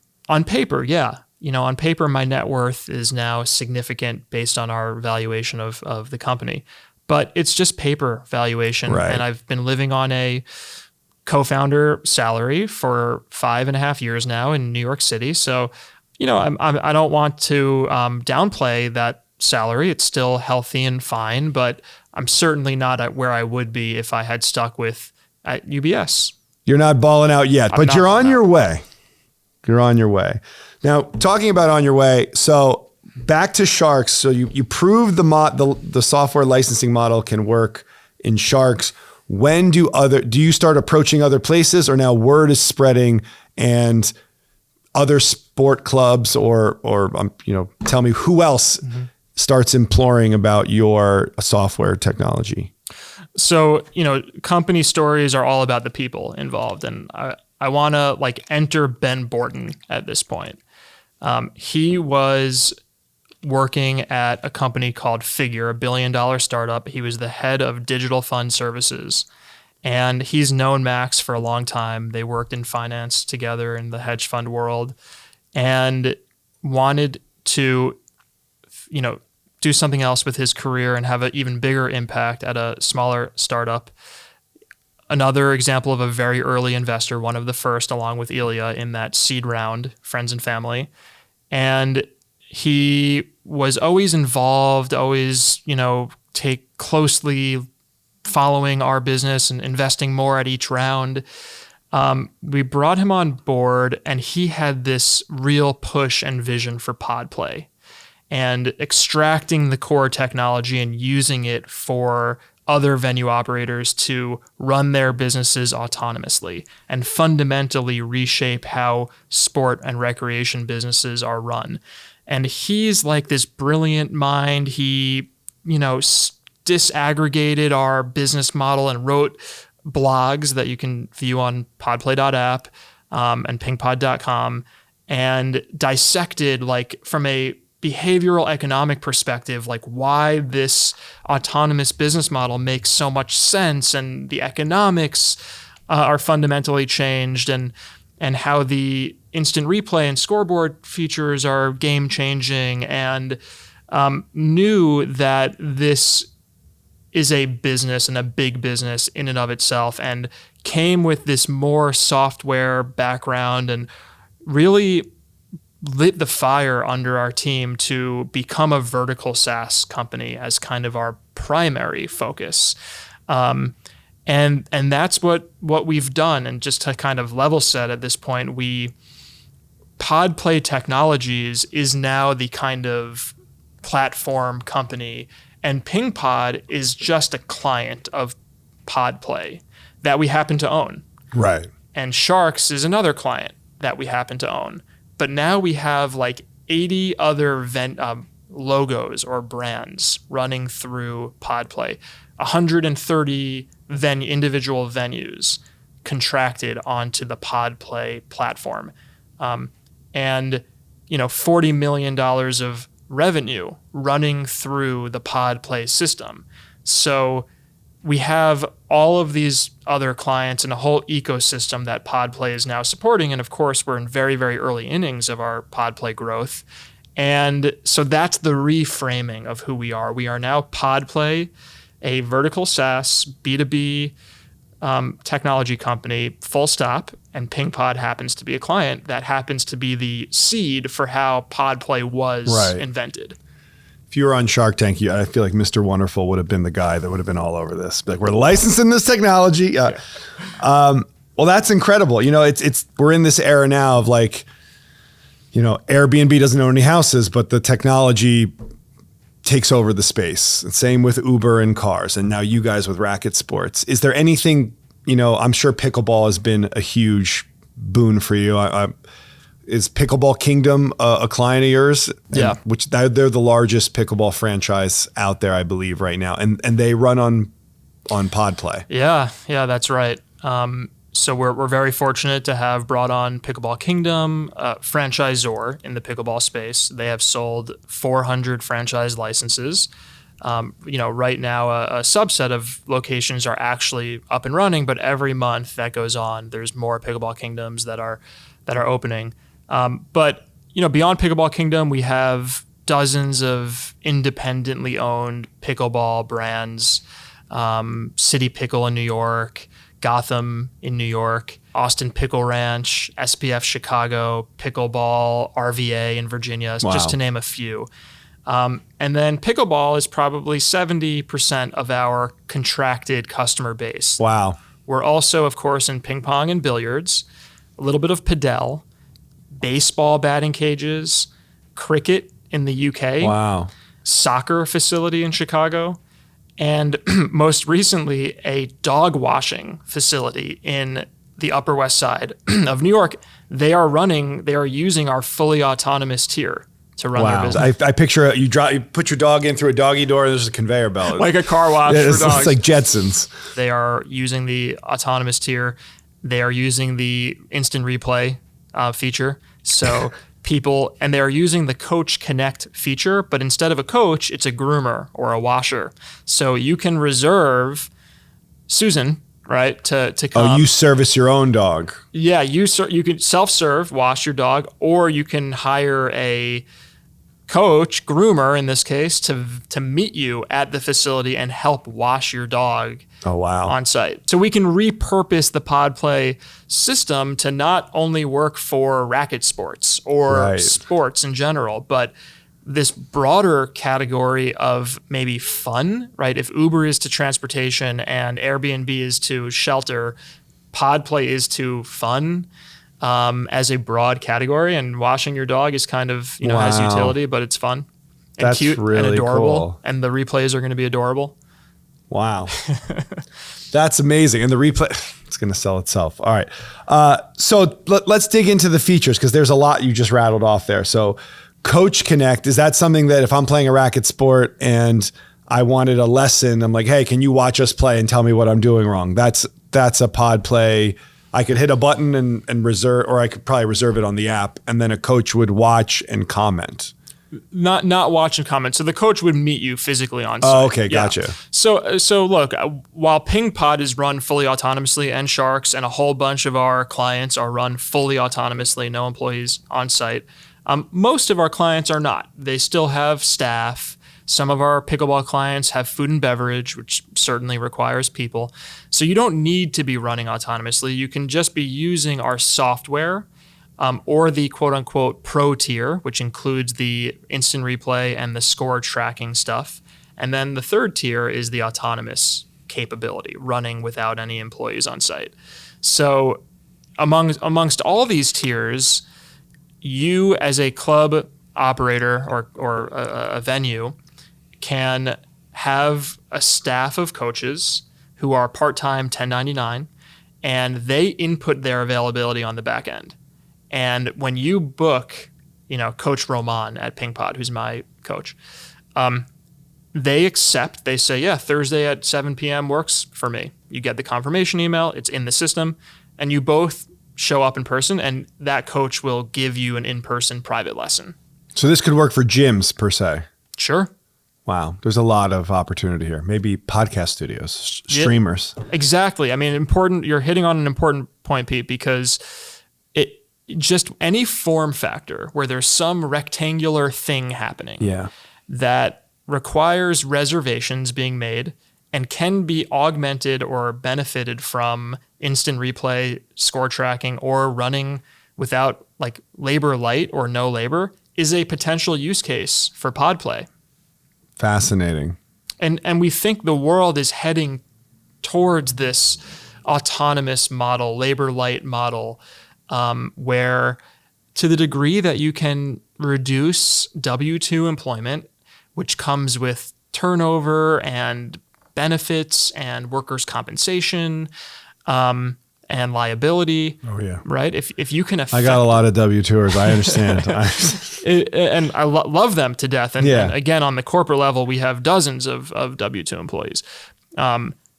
paper, yeah. On paper, my net worth is now significant based on our valuation of the company. But it's just paper valuation. Right. And I've been living on a co-founder salary for 5.5 years now in New York City. So, I don't want to downplay that salary. It's still healthy and fine, but I'm certainly not at where I would be if I had stuck with at UBS. You're not balling out yet, but you're on your way. You're on your way. Now, talking about on your way, so back to Sharks. So you proved the software licensing model can work in Sharks. When do you start approaching other places, or now word is spreading and other sport clubs or tell me who else starts imploring about your software technology? So, company stories are all about the people involved. And I want to enter Ben Borton at this point. He was working at a company called Figure, $1 billion startup. He was the head of digital fund services. And he's known Max for a long time. They worked in finance together in the hedge fund world and wanted to, do something else with his career and have an even bigger impact at a smaller startup. Another example of a very early investor, one of the first, along with Ilya, in that seed round, friends and family. And he was always involved, always, take closely following our business and investing more at each round. We brought him on board and he had this real push and vision for PodPlay and extracting the core technology and using it for other venue operators to run their businesses autonomously and fundamentally reshape how sport and recreation businesses are run. And he's like this brilliant mind. He, disaggregated our business model and wrote blogs that you can view on podplay.app and pingpod.com and dissected from a behavioral economic perspective, why this autonomous business model makes so much sense and the economics are fundamentally changed, and how the instant replay and scoreboard features are game changing, and knew that this is a business and a big business in and of itself, and came with this more software background and really lit the fire under our team to become a vertical SaaS company as kind of our primary focus. And that's what we've done. And just to kind of level set at this point, PodPlay Technologies is now the kind of platform company, and PingPod is just a client of PodPlay that we happen to own. Right. And Sharks is another client that we happen to own. But now we have like 80 other logos or brands running through PodPlay, 130 individual venues contracted onto the PodPlay platform, and $40 million of revenue running through the PodPlay system. So we have all of these other clients and a whole ecosystem that PodPlay is now supporting. And of course, we're in very, very early innings of our PodPlay growth. And so that's the reframing of who we are. We are now PodPlay, a vertical SaaS, B2B technology company, full stop. And PingPod happens to be a client that happens to be the seed for how PodPlay was invented. If you were on Shark Tank, I feel like Mr. Wonderful would have been the guy that would have been all over this. Like, we're licensing this technology. Well, that's incredible. We're in this era now of like, Airbnb doesn't own any houses, but the technology takes over the space. And same with Uber and cars. And now you guys with Racket Sports. Is there anything, I'm sure pickleball has been a huge boon for you. Is Pickleball Kingdom a client of yours? Yeah. Which they're the largest pickleball franchise out there, I believe, right now. And they run on PodPlay. Yeah, that's right. So we're very fortunate to have brought on Pickleball Kingdom, franchisor in the pickleball space. They have sold 400 franchise licenses. Right now a subset of locations are actually up and running, but every month that goes on, there's more Pickleball Kingdoms that are opening. But beyond Pickleball Kingdom, we have dozens of independently owned pickleball brands, City Pickle in New York, Gotham in New York, Austin Pickle Ranch, SPF Chicago, Pickleball, RVA in Virginia, just to name a few. And then pickleball is probably 70% of our contracted customer base. Wow. We're also, of course, in ping pong and billiards, a little bit of padel, baseball batting cages, cricket in the UK, soccer facility in Chicago, and most recently, a dog washing facility in the Upper West Side of New York. They are using our fully autonomous tier to run their business. I picture you put your dog in through a doggy door, and there's a conveyor belt. Like a car wash for dogs. It's like Jetsons. They are using the autonomous tier. They are using the instant replay feature. So and they are using the Coach Connect feature, but instead of a coach, it's a groomer or a washer. So you can reserve Susan, right, to come. Oh, you service your own dog. Yeah, you can self-serve, wash your dog, or you can hire a coach, groomer in this case, to meet you at the facility and help wash your dog on site. So we can repurpose the PodPlay system to not only work for racket sports or sports in general, but this broader category of maybe fun, right? If Uber is to transportation and Airbnb is to shelter, PodPlay is to fun. As a broad category, and washing your dog is kind of, has utility, but it's fun and That's cute really and adorable. Cool. And the replays are going to be adorable. Wow. That's amazing. And the replay, it's going to sell itself. All right. So let's dig into the features, because there's a lot you just rattled off there. So Coach Connect, is that something that if I'm playing a racket sport and I wanted a lesson, I'm like, hey, can you watch us play and tell me what I'm doing wrong? That's a PodPlay. I could hit a button and reserve, or I could probably reserve it on the app, and then a coach would watch and comment. Not watch and comment. So the coach would meet you physically on site. Oh, okay, gotcha. So look, while PingPod is run fully autonomously and Sharks and a whole bunch of our clients are run fully autonomously, no employees on site, most of our clients are not. They still have staff. Some of our pickleball clients have food and beverage, which certainly requires people. So you don't need to be running autonomously. You can just be using our software or the quote unquote pro tier, which includes the instant replay and the score tracking stuff. And then the third tier is the autonomous capability, running without any employees on site. So amongst all these tiers, you as a club operator or a venue can have a staff of coaches who are part-time 1099, and they input their availability on the back end. And when you book, Coach Roman at PingPod, who's my coach, they say, yeah, Thursday at 7 p.m. works for me. You get the confirmation email, it's in the system, and you both show up in person, and that coach will give you an in-person private lesson. So this could work for gyms per se. Sure. Wow. There's a lot of opportunity here. Maybe podcast studios, streamers. Yeah, exactly. I mean, you're hitting on an important point, Pete, because just any form factor where there's some rectangular thing happening that requires reservations being made and can be augmented or benefited from instant replay, score tracking, or running without like labor light or no labor is a potential use case for PodPlay. Fascinating. And we think the world is heading towards this autonomous model, labor light model, where to the degree that you can reduce W-2 employment, which comes with turnover and benefits and workers' compensation and liability. Oh, yeah. Right? If you can I got a lot of W-2ers. I understand. and I love them to death. And again, on the corporate level, we have dozens of W-2 employees.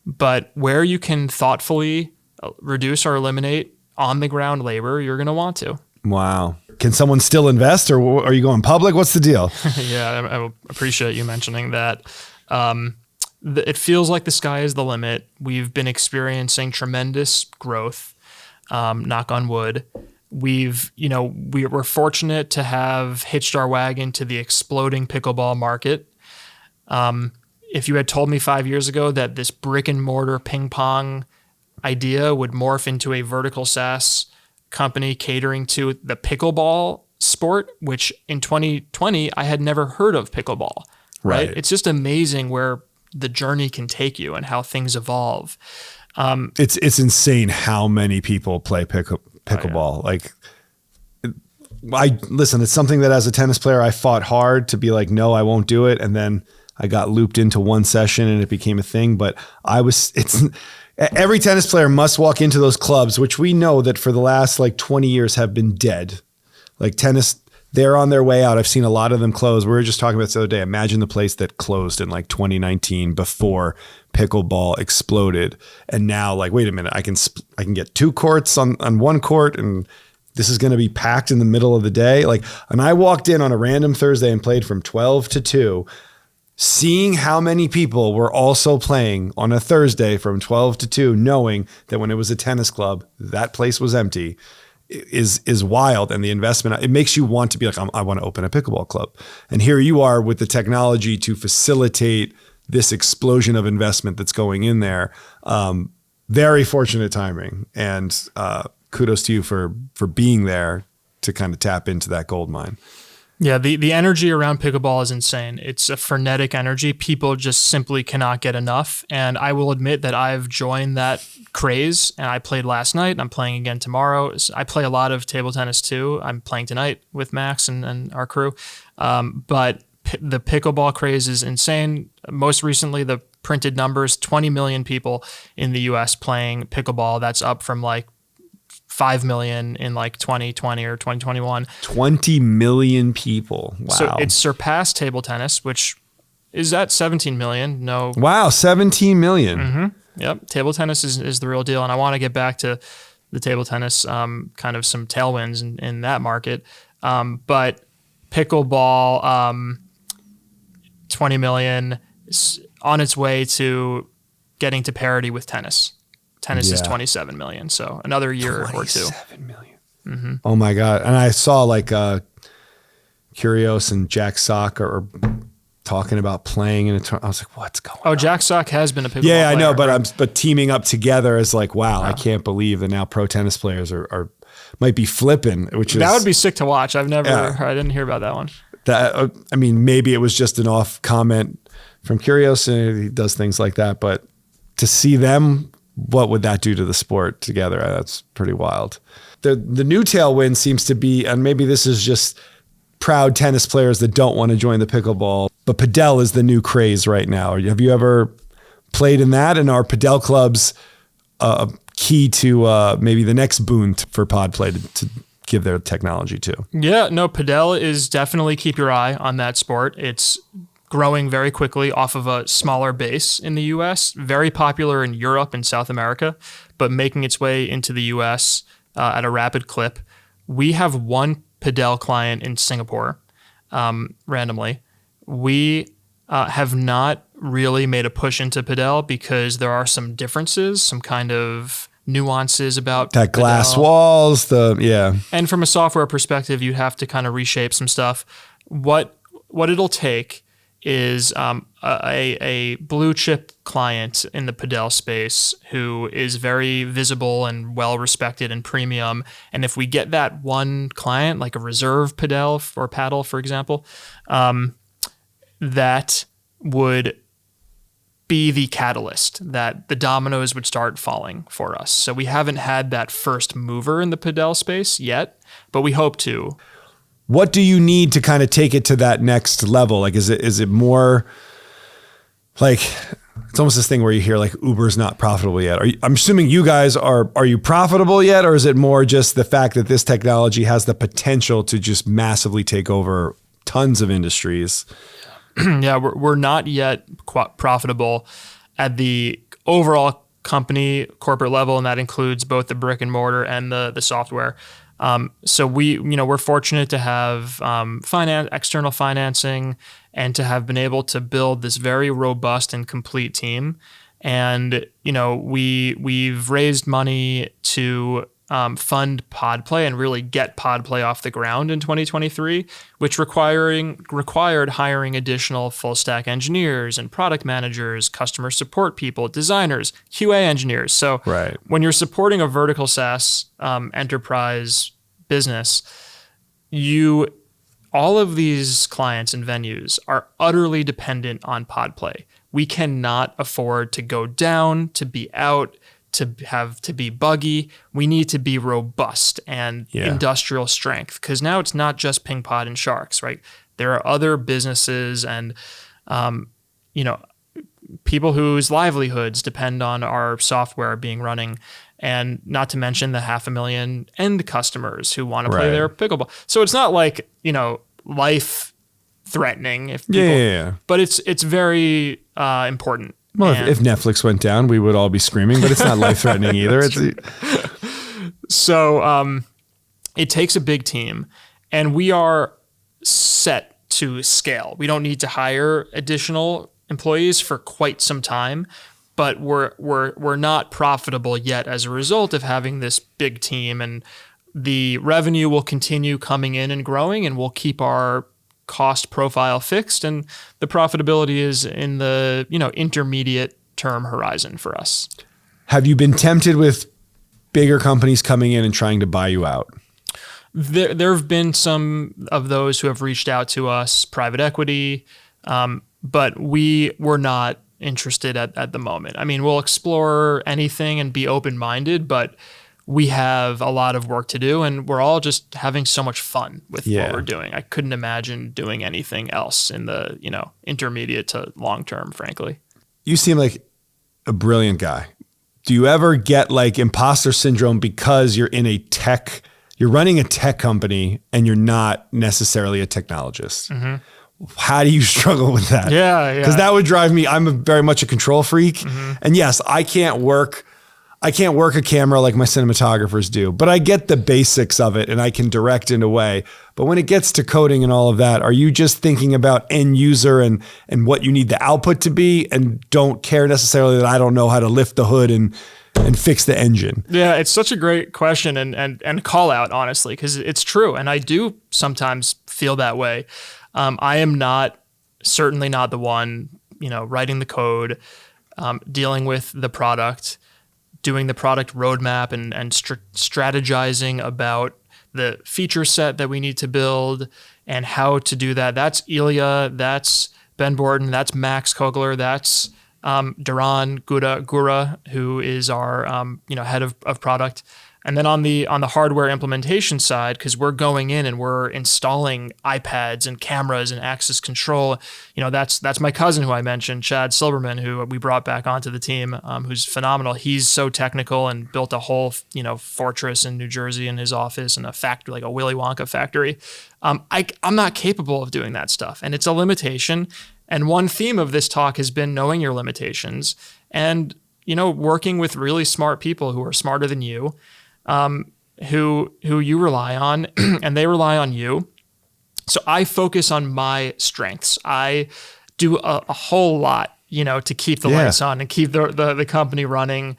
But where you can thoughtfully reduce or eliminate on-the-ground labor, you're going to want to. Wow. Can someone still invest, or are you going public? What's the deal? Yeah, I appreciate you mentioning that. It feels like the sky is the limit. We've been experiencing tremendous growth, knock on wood. We're fortunate to have hitched our wagon to the exploding pickleball market. If you had told me 5 years ago that this brick and mortar ping pong idea would morph into a vertical SaaS company catering to the pickleball sport, which in 2020, I had never heard of pickleball, right? It's just amazing where the journey can take you and how things evolve. It's insane how many people play pickleball. Listen, it's something that as a tennis player, I fought hard to be like, no, I won't do it. And then I got looped into one session and it became a thing. But every tennis player must walk into those clubs, which we know that for the last 20 years have been dead. Like tennis, they're on their way out. I've seen a lot of them close. We were just talking about this the other day. Imagine the place that closed in 2019 before pickleball exploded. And now wait a minute, I can get 2 courts on one court, and this is going to be packed in the middle of the day. And I walked in on a random Thursday and played from 12 to 2, seeing how many people were also playing on a Thursday from 12 to 2, knowing that when it was a tennis club, that place was empty, is wild. And the investment, it makes you want to be like, I want to open a pickleball club. And here you are with the technology to facilitate this explosion of investment that's going in there. Very fortunate timing. And kudos to you for being there to kind of tap into that gold mine. Yeah, the energy around pickleball is insane. It's a frenetic energy. People just simply cannot get enough. And I will admit that I've joined that craze, and I played last night. I'm playing again tomorrow. I play a lot of table tennis too. I'm playing tonight with Max and our crew. But the pickleball craze is insane. Most recently, the printed numbers, 20 million people in the US playing pickleball. That's up from 5 million in 2020 or 2021. 20 million people. Wow. So it's surpassed table tennis, which is at 17 million. No. Wow, 17 million. Mm-hmm. Yep. Table tennis is the real deal. And I want to get back to the table tennis, kind of some tailwinds in that market. But pickleball, 20 million on its way to getting to parity with tennis. Tennis is 27 million. So another year or two. 27 million. Mm-hmm. Oh my God. And I saw like Kyrgios and Jack Sock are talking about playing in a tournament. I was like, what's going on? Oh, Jack Sock has been a pickleball player. I know, right? but teaming up together is like, wow, I can't believe that now pro tennis players are might be flipping, which is. That would be sick to watch. I didn't hear about that one. I mean, maybe it was just an off comment from Kyrgios and he does things like that, but to see them, what would that do to the sport together? That's pretty wild. The new tailwind seems to be, and maybe this is just proud tennis players that don't want to join the pickleball, but padel is the new craze right now. Have you ever played in that? And are padel clubs key to maybe the next boon for PodPlay to give their technology to? Yeah, no, padel is definitely keep your eye on that sport. It's growing very quickly off of a smaller base in the US, very popular in Europe and South America, but making its way into the US at a rapid clip. We have one padel client in Singapore, randomly. We have not really made a push into padel because there are some differences, some kind of nuances about that glass padel. Walls, And from a software perspective, you have to kind of reshape some stuff. What it'll take is a blue chip client in the padel space who is very visible and well respected and premium. And if we get that one client, like a reserve padel or paddle, for example, that would be the catalyst that the dominoes would start falling for us. So we haven't had that first mover in the padel space yet, but we hope to. What do you need to kind of take it to that next level? Like, is it more like, it's almost this thing where you hear like Uber's not profitable yet. I'm assuming you guys are you profitable yet? Or is it more just the fact that this technology has the potential to just massively take over tons of industries? Yeah, we're not yet profitable at the overall company corporate level. And that includes both the brick and mortar and the software. So we're fortunate to have external financing and to have been able to build this very robust and complete team. And we've raised money to fund PodPlay and really get PodPlay off the ground in 2023, which required hiring additional full stack engineers and product managers, customer support people, designers, QA engineers. So when you're supporting a vertical SaaS enterprise business, all of these clients and venues are utterly dependent on PodPlay. We cannot afford to go down, to be out, to be buggy. We need to be robust and industrial strength, because now it's not just PingPod and Sharks, right? There are other businesses and people whose livelihoods depend on our software being running, and not to mention the 500,000 end customers who want to play their pickleball. So it's not like life threatening if people, but it's very important. Well, if Netflix went down, we would all be screaming, but it's not life-threatening either. So it takes a big team, and we are set to scale. We don't need to hire additional employees for quite some time, but we're not profitable yet as a result of having this big team, and the revenue will continue coming in and growing, and we'll keep our cost profile fixed, and the profitability is in the intermediate term horizon for us. Have you been tempted with bigger companies coming in and trying to buy you out? There have been some of those who have reached out to us, private equity, but we were not interested at the moment. I mean, we'll explore anything and be open-minded, but we have a lot of work to do, and we're all just having so much fun with what we're doing. I couldn't imagine doing anything else in the, intermediate to long term, frankly. You seem like a brilliant guy. Do you ever get like imposter syndrome because you're running a tech company and you're not necessarily a technologist? Mm-hmm. How do you struggle with that? Yeah. Because that would drive me. I'm very much a control freak. Mm-hmm. And yes, I can't work I can't work a camera like my cinematographers do, but I get the basics of it and I can direct in a way. But when it gets to coding and all of that, are you just thinking about end user and what you need the output to be and don't care necessarily that I don't know how to lift the hood and fix the engine? Yeah, it's such a great question and call out, honestly, because it's true. And I do sometimes feel that way. I am certainly not the one, writing the code, dealing with the product, doing the product roadmap and strategizing about the feature set that we need to build and how to do that. That's Ilya, that's Ben Borden, that's Max Kogler, that's Duran Gura, who is our head of product. And then on the hardware implementation side, because we're going in and we're installing iPads and cameras and access control, that's my cousin who I mentioned, Chad Silberman, who we brought back onto the team, who's phenomenal. He's so technical and built a whole fortress in New Jersey in his office and a factory, like a Willy Wonka factory. I'm not capable of doing that stuff, and it's a limitation. And one theme of this talk has been knowing your limitations and working with really smart people who are smarter than you. Who you rely on and they rely on you. So I focus on my strengths. I do a whole lot, to keep the lights on and keep the company running.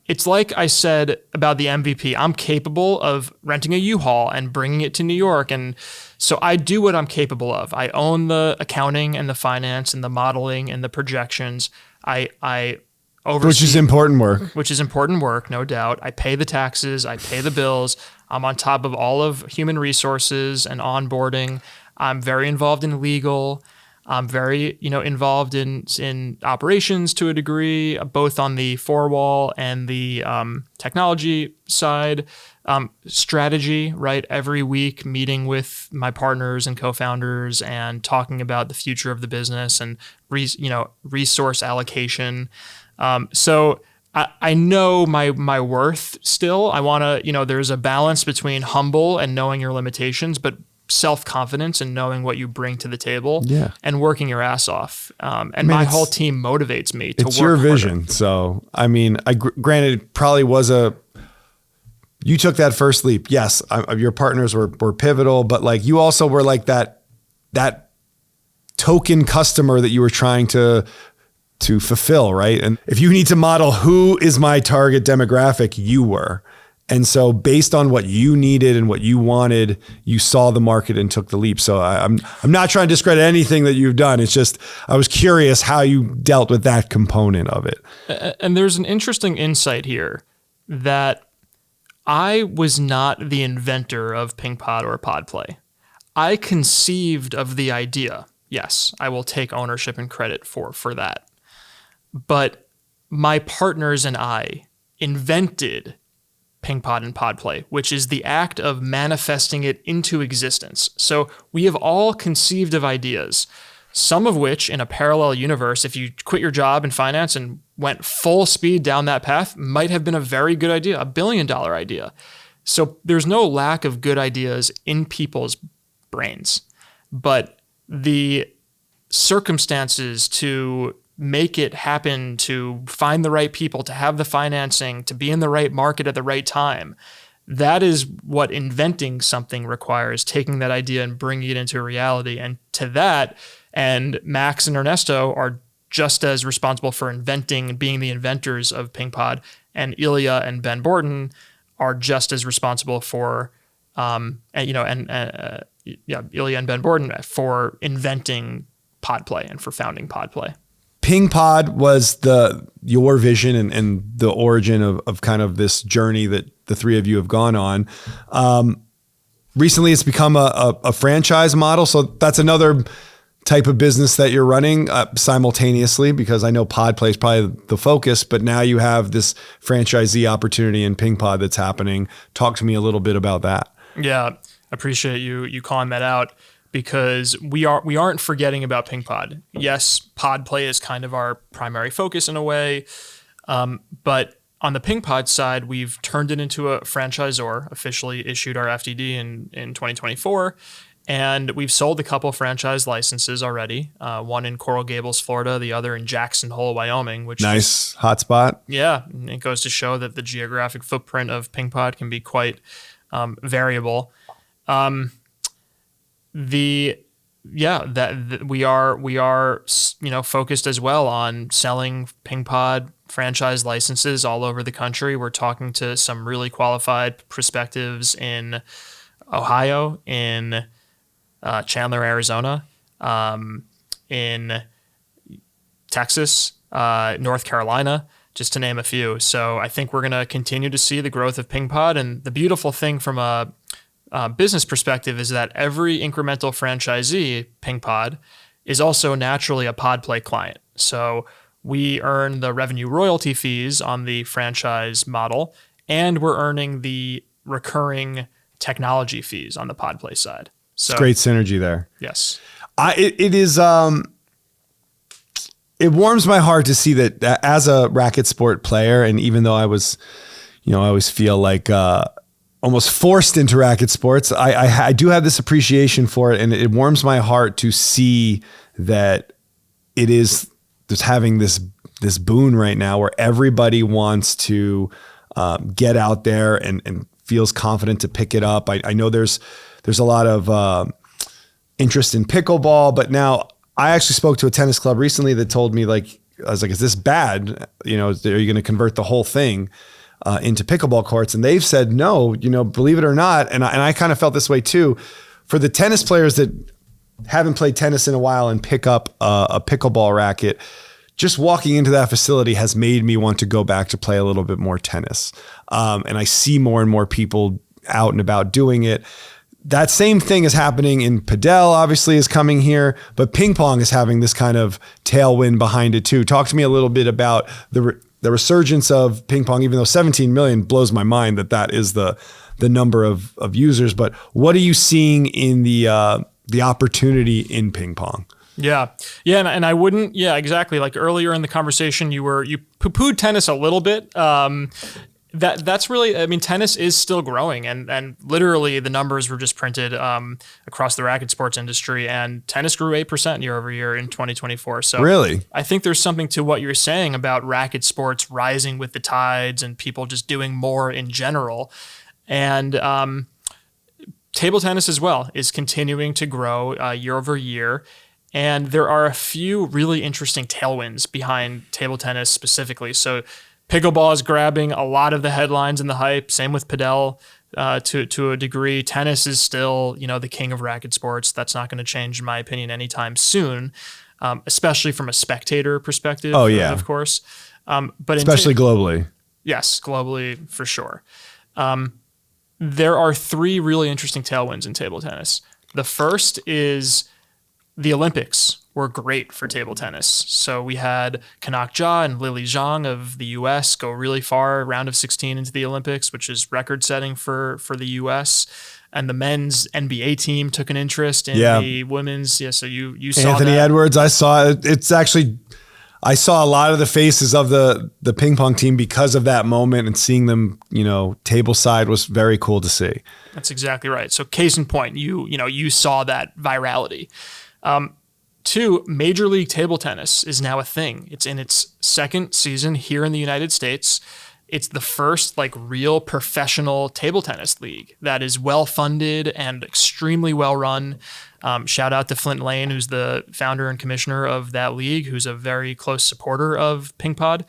It's like I said about the MVP. I'm capable of renting a U-Haul and bringing it to New York. And so I do what I'm capable of. I own the accounting and the finance and the modeling and the projections. I oversee, which is important work. Which is important work, no doubt. I pay the taxes. I pay the bills. I'm on top of all of human resources and onboarding. I'm very involved in legal. I'm very, involved in operations to a degree, both on the four-wall and the technology side. Strategy, right? Every week, meeting with my partners and co-founders and talking about the future of the business and resource allocation. So I know my worth still. I want to, there's a balance between humble and knowing your limitations, but self-confidence and knowing what you bring to the table and working your ass off. My whole team motivates me to work. It's your vision. Harder. So, granted, it probably was you took that first leap. Yes. Your partners were pivotal, but you also were that token customer that you were trying to fulfill, right? And if you need to model who is my target demographic, you were. And so based on what you needed and what you wanted, you saw the market and took the leap. So I'm not trying to discredit anything that you've done. It's just, I was curious how you dealt with that component of it. And there's an interesting insight here that I was not the inventor of PingPod or PodPlay. I conceived of the idea. Yes, I will take ownership and credit for that. But my partners and I invented PingPod and PodPlay, which is the act of manifesting it into existence. So we have all conceived of ideas, some of which in a parallel universe, if you quit your job in finance and went full speed down that path, might have been a very good idea, $1 billion idea. So there's no lack of good ideas in people's brains, but the circumstances to make it happen, to find the right people, to have the financing, to be in the right market at the right time. That is what inventing something requires, taking that idea and bringing it into reality. And to that, and Max and Ernesto are just as responsible for inventing and being the inventors of PingPod, and Ilya and Ben Borden are just as responsible for, Ilya and Ben Borden for inventing PodPlay and for founding PodPlay. PingPod was your vision and the origin of kind of this journey that the three of you have gone on. Recently, it's become a franchise model. So that's another type of business that you're running simultaneously, because I know PodPlay is probably the focus, but now you have this franchisee opportunity in PingPod that's happening. Talk to me a little bit about that. Yeah, appreciate you calling that out, because we aren't forgetting about PingPod. Yes, PodPlay is kind of our primary focus in a way, but on the PingPod side, we've turned it into a franchisor, officially issued our FDD in 2024, And we've sold a couple franchise licenses already. One in Coral Gables, Florida, the other in Jackson Hole, Wyoming. Which nice hotspot. Yeah, it goes to show that the geographic footprint of PingPod can be quite variable. We are focused as well on selling PingPod franchise licenses all over the country. We're talking to some really qualified prospectives in Ohio, in Chandler, Arizona, in Texas, North Carolina, just to name a few. So I think we're going to continue to see the growth of PingPod. And the beautiful thing from a business perspective is that every incremental franchisee, PingPod, is also naturally a PodPlay client. So we earn the revenue royalty fees on the franchise model, and we're earning the recurring technology fees on the PodPlay side. So it's great synergy there. Yes. It is, it warms my heart to see that as a racket sport player. And even though I was, I always feel like, almost forced into racket sports, I do have this appreciation for it. And it warms my heart to see that it is just having this boon right now where everybody wants to get out there and feels confident to pick it up. I know there's a lot of interest in pickleball, but now I actually spoke to a tennis club recently that told me, I was like, is this bad? Are you going to convert the whole thing into pickleball courts? And they've said, no, believe it or not. And I kind of felt this way too. For the tennis players that haven't played tennis in a while and pick up a pickleball racket, just walking into that facility has made me want to go back to play a little bit more tennis. And I see more and more people out and about doing it. That same thing is happening in padel, obviously, is coming here, but ping pong is having this kind of tailwind behind it too. Talk to me a little bit about the resurgence of ping pong, even though 17 million blows my mind that is the number of users. But what are you seeing in the opportunity in ping pong? Yeah. And I wouldn't, exactly. Like earlier in the conversation, you poo-pooed tennis a little bit. That's really, tennis is still growing, and literally the numbers were just printed across the racket sports industry, and tennis grew 8% year over year in 2024. So really, I think there's something to what you're saying about racket sports rising with the tides and people just doing more in general. And table tennis as well is continuing to grow year over year. And there are a few really interesting tailwinds behind table tennis specifically. So pickleball is grabbing a lot of the headlines and the hype. Same with padel to a degree. Tennis is still, the king of racket sports. That's not going to change, in my opinion, anytime soon, especially from a spectator perspective. Oh, yeah. Of course. But especially globally. Yes, globally for sure. There are three really interesting tailwinds in table tennis. The first is the Olympics were great for table tennis. So we had Kanak Jha and Lily Zhang of the US go really far, round of 16 into the Olympics, which is record setting for the US. And the men's NBA team took an interest in the women's. Yeah, so you saw Anthony that. Edwards, I saw it. I saw a lot of the faces of the ping pong team because of that moment, and seeing them, table side was very cool to see. That's exactly right. So case in point, you saw that virality. Two, Major League Table Tennis is now a thing. It's in its second season here in the United States. It's the first real professional table tennis league that is well-funded and extremely well-run. Shout out to Flint Lane, who's the founder and commissioner of that league, who's a very close supporter of PingPod.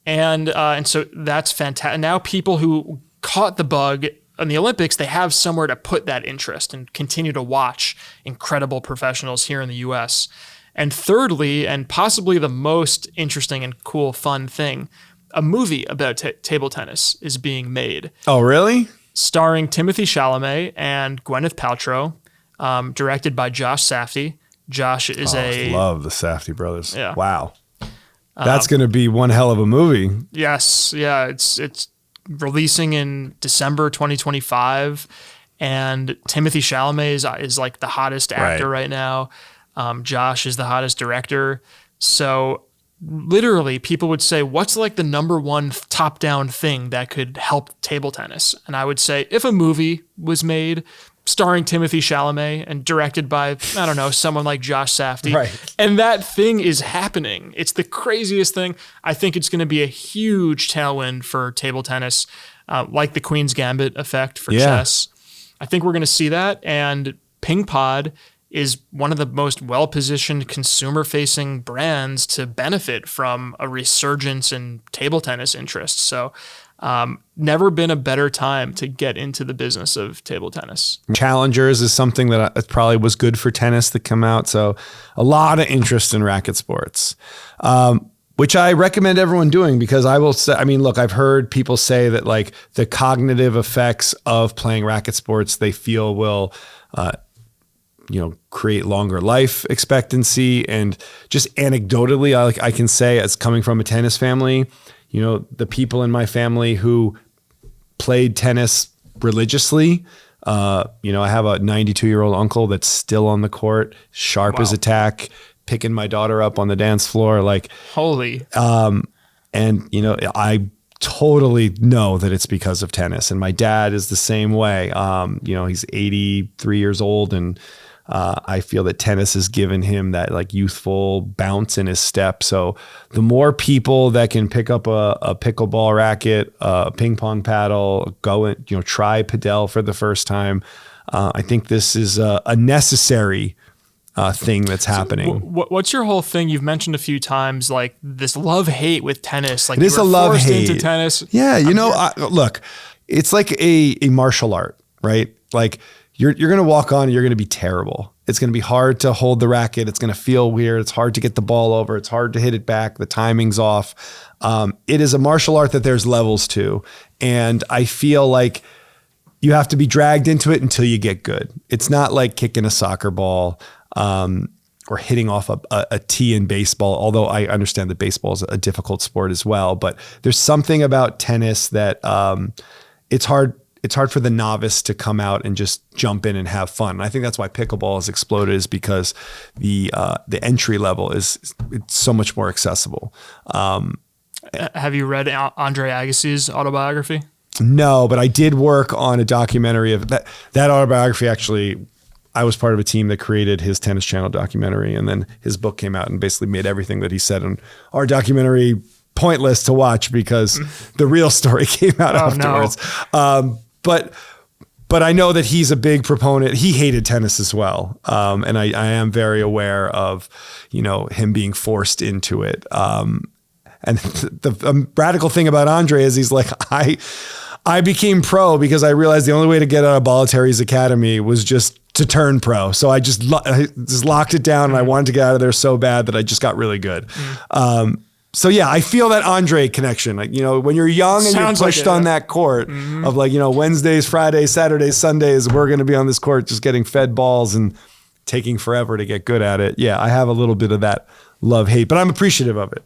And so that's fantastic. Now people who caught the bug in the Olympics, they have somewhere to put that interest and continue to watch incredible professionals here in the US. And thirdly, and possibly the most interesting and cool, fun thing, a movie about table tennis is being made. Oh, really? Starring Timothée Chalamet and Gwyneth Paltrow, directed by Josh Safdie. Josh is I love the Safdie brothers. Yeah. Wow. That's going to be one hell of a movie. Yes. Yeah. It's releasing in December 2025, and Timothée Chalamet is like the hottest actor right now. Josh is the hottest director. So literally people would say, what's the number one top down thing that could help table tennis? And I would say, if a movie was made, starring Timothy Chalamet and directed by, I don't know, someone like Josh Safdie. Right. And that thing is happening. It's the craziest thing. I think it's going to be a huge tailwind for table tennis, like the Queen's Gambit effect for chess. I think we're going to see that. And PingPod is one of the most well-positioned consumer-facing brands to benefit from a resurgence in table tennis interest. So never been a better time to get into the business of table tennis. Challengers is something that probably was good for tennis to come out. So a lot of interest in racket sports, which I recommend everyone doing, because I will say, I mean, look, I've heard people say that like the cognitive effects of playing racket sports, they feel will, create longer life expectancy. And just anecdotally, I can say, as coming from a tennis family, the people in my family who played tennis religiously, I have a 92-year-old uncle that's still on the court, sharp as a tack, picking my daughter up on the dance floor. Like, holy. And I totally know that it's because of tennis. And my dad is the same way. He's 83 years old, and I feel that tennis has given him that like youthful bounce in his step. So the more people that can pick up a pickleball racket, a ping pong paddle, go and try padel for the first time, I think this is a necessary thing that's happening. What's your whole thing? You've mentioned a few times like this love-hate with tennis. Like it is a love-hate into tennis. Yeah, look, it's like a martial art, right? Like you're going to walk on and you're going to be terrible. It's going to be hard to hold the racket. It's going to feel weird. It's hard to get the ball over. It's hard to hit it back. The timing's off. It is a martial art that there's levels to. And I feel like you have to be dragged into it until you get good. It's not like kicking a soccer ball or hitting off a tee in baseball, although I understand that baseball is a difficult sport as well. But there's something about tennis that it's hard for the novice to come out and just jump in and have fun. And I think that's why pickleball has exploded, is because the entry level it's so much more accessible. Have you read Andre Agassi's autobiography? No, but I did work on a documentary of that autobiography. Actually, I was part of a team that created his Tennis Channel documentary, and then his book came out and basically made everything that he said in our documentary pointless to watch because the real story came out afterwards. No. But I know that he's a big proponent. He hated tennis as well. And I am very aware of, him being forced into it. And the radical thing about Andre is he's like, I became pro because I realized the only way to get out of Bollettieri's academy was just to turn pro. So I just locked it down, and I wanted to get out of there so bad that I just got really good. So yeah, I feel that Andre connection. Like, when you're young and you're pushed on that court of like, Wednesdays, Fridays, Saturdays, Sundays, we're going to be on this court just getting fed balls and taking forever to get good at it. Yeah, I have a little bit of that love-hate, but I'm appreciative of it.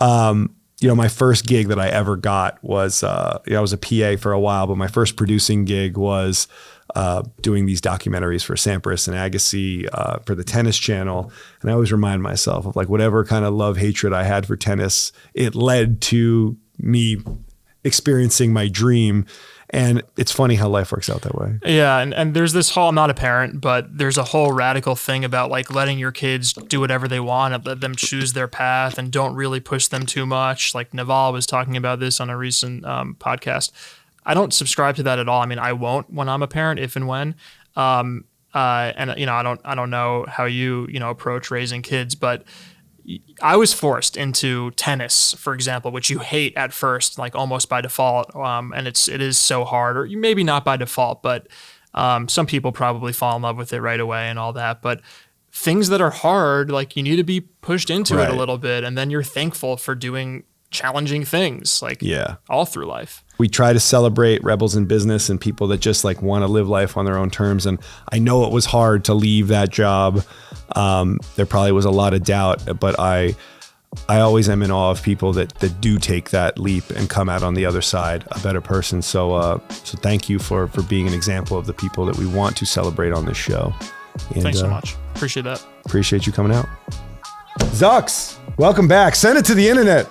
My first gig that I ever got was, I was a PA for a while, but my first producing gig was doing these documentaries for Sampras and Agassi for the Tennis Channel. And I always remind myself of like whatever kind of love, hatred I had for tennis, it led to me experiencing my dream. And it's funny how life works out that way. Yeah. And there's this whole, I'm not a parent, but there's a whole radical thing about like letting your kids do whatever they want and let them choose their path and don't really push them too much. Like Naval was talking about this on a recent podcast. I don't subscribe to that at all. I mean, I won't when I'm a parent, if and when. And I don't know how you approach raising kids, but I was forced into tennis, for example, which you hate at first, like almost by default. And it is so hard, or maybe not by default, but some people probably fall in love with it right away and all that. But things that are hard, like you need to be pushed into it a little bit, and then you're thankful for doing challenging things, like all through life. We try to celebrate rebels in business and people that just like want to live life on their own terms. And I know it was hard to leave that job. There probably was a lot of doubt, but I always am in awe of people that do take that leap and come out on the other side a better person. So thank you for being an example of the people that we want to celebrate on this show. And, thanks so much. Appreciate that. Appreciate you coming out. Zux, welcome back. Send it to the internet.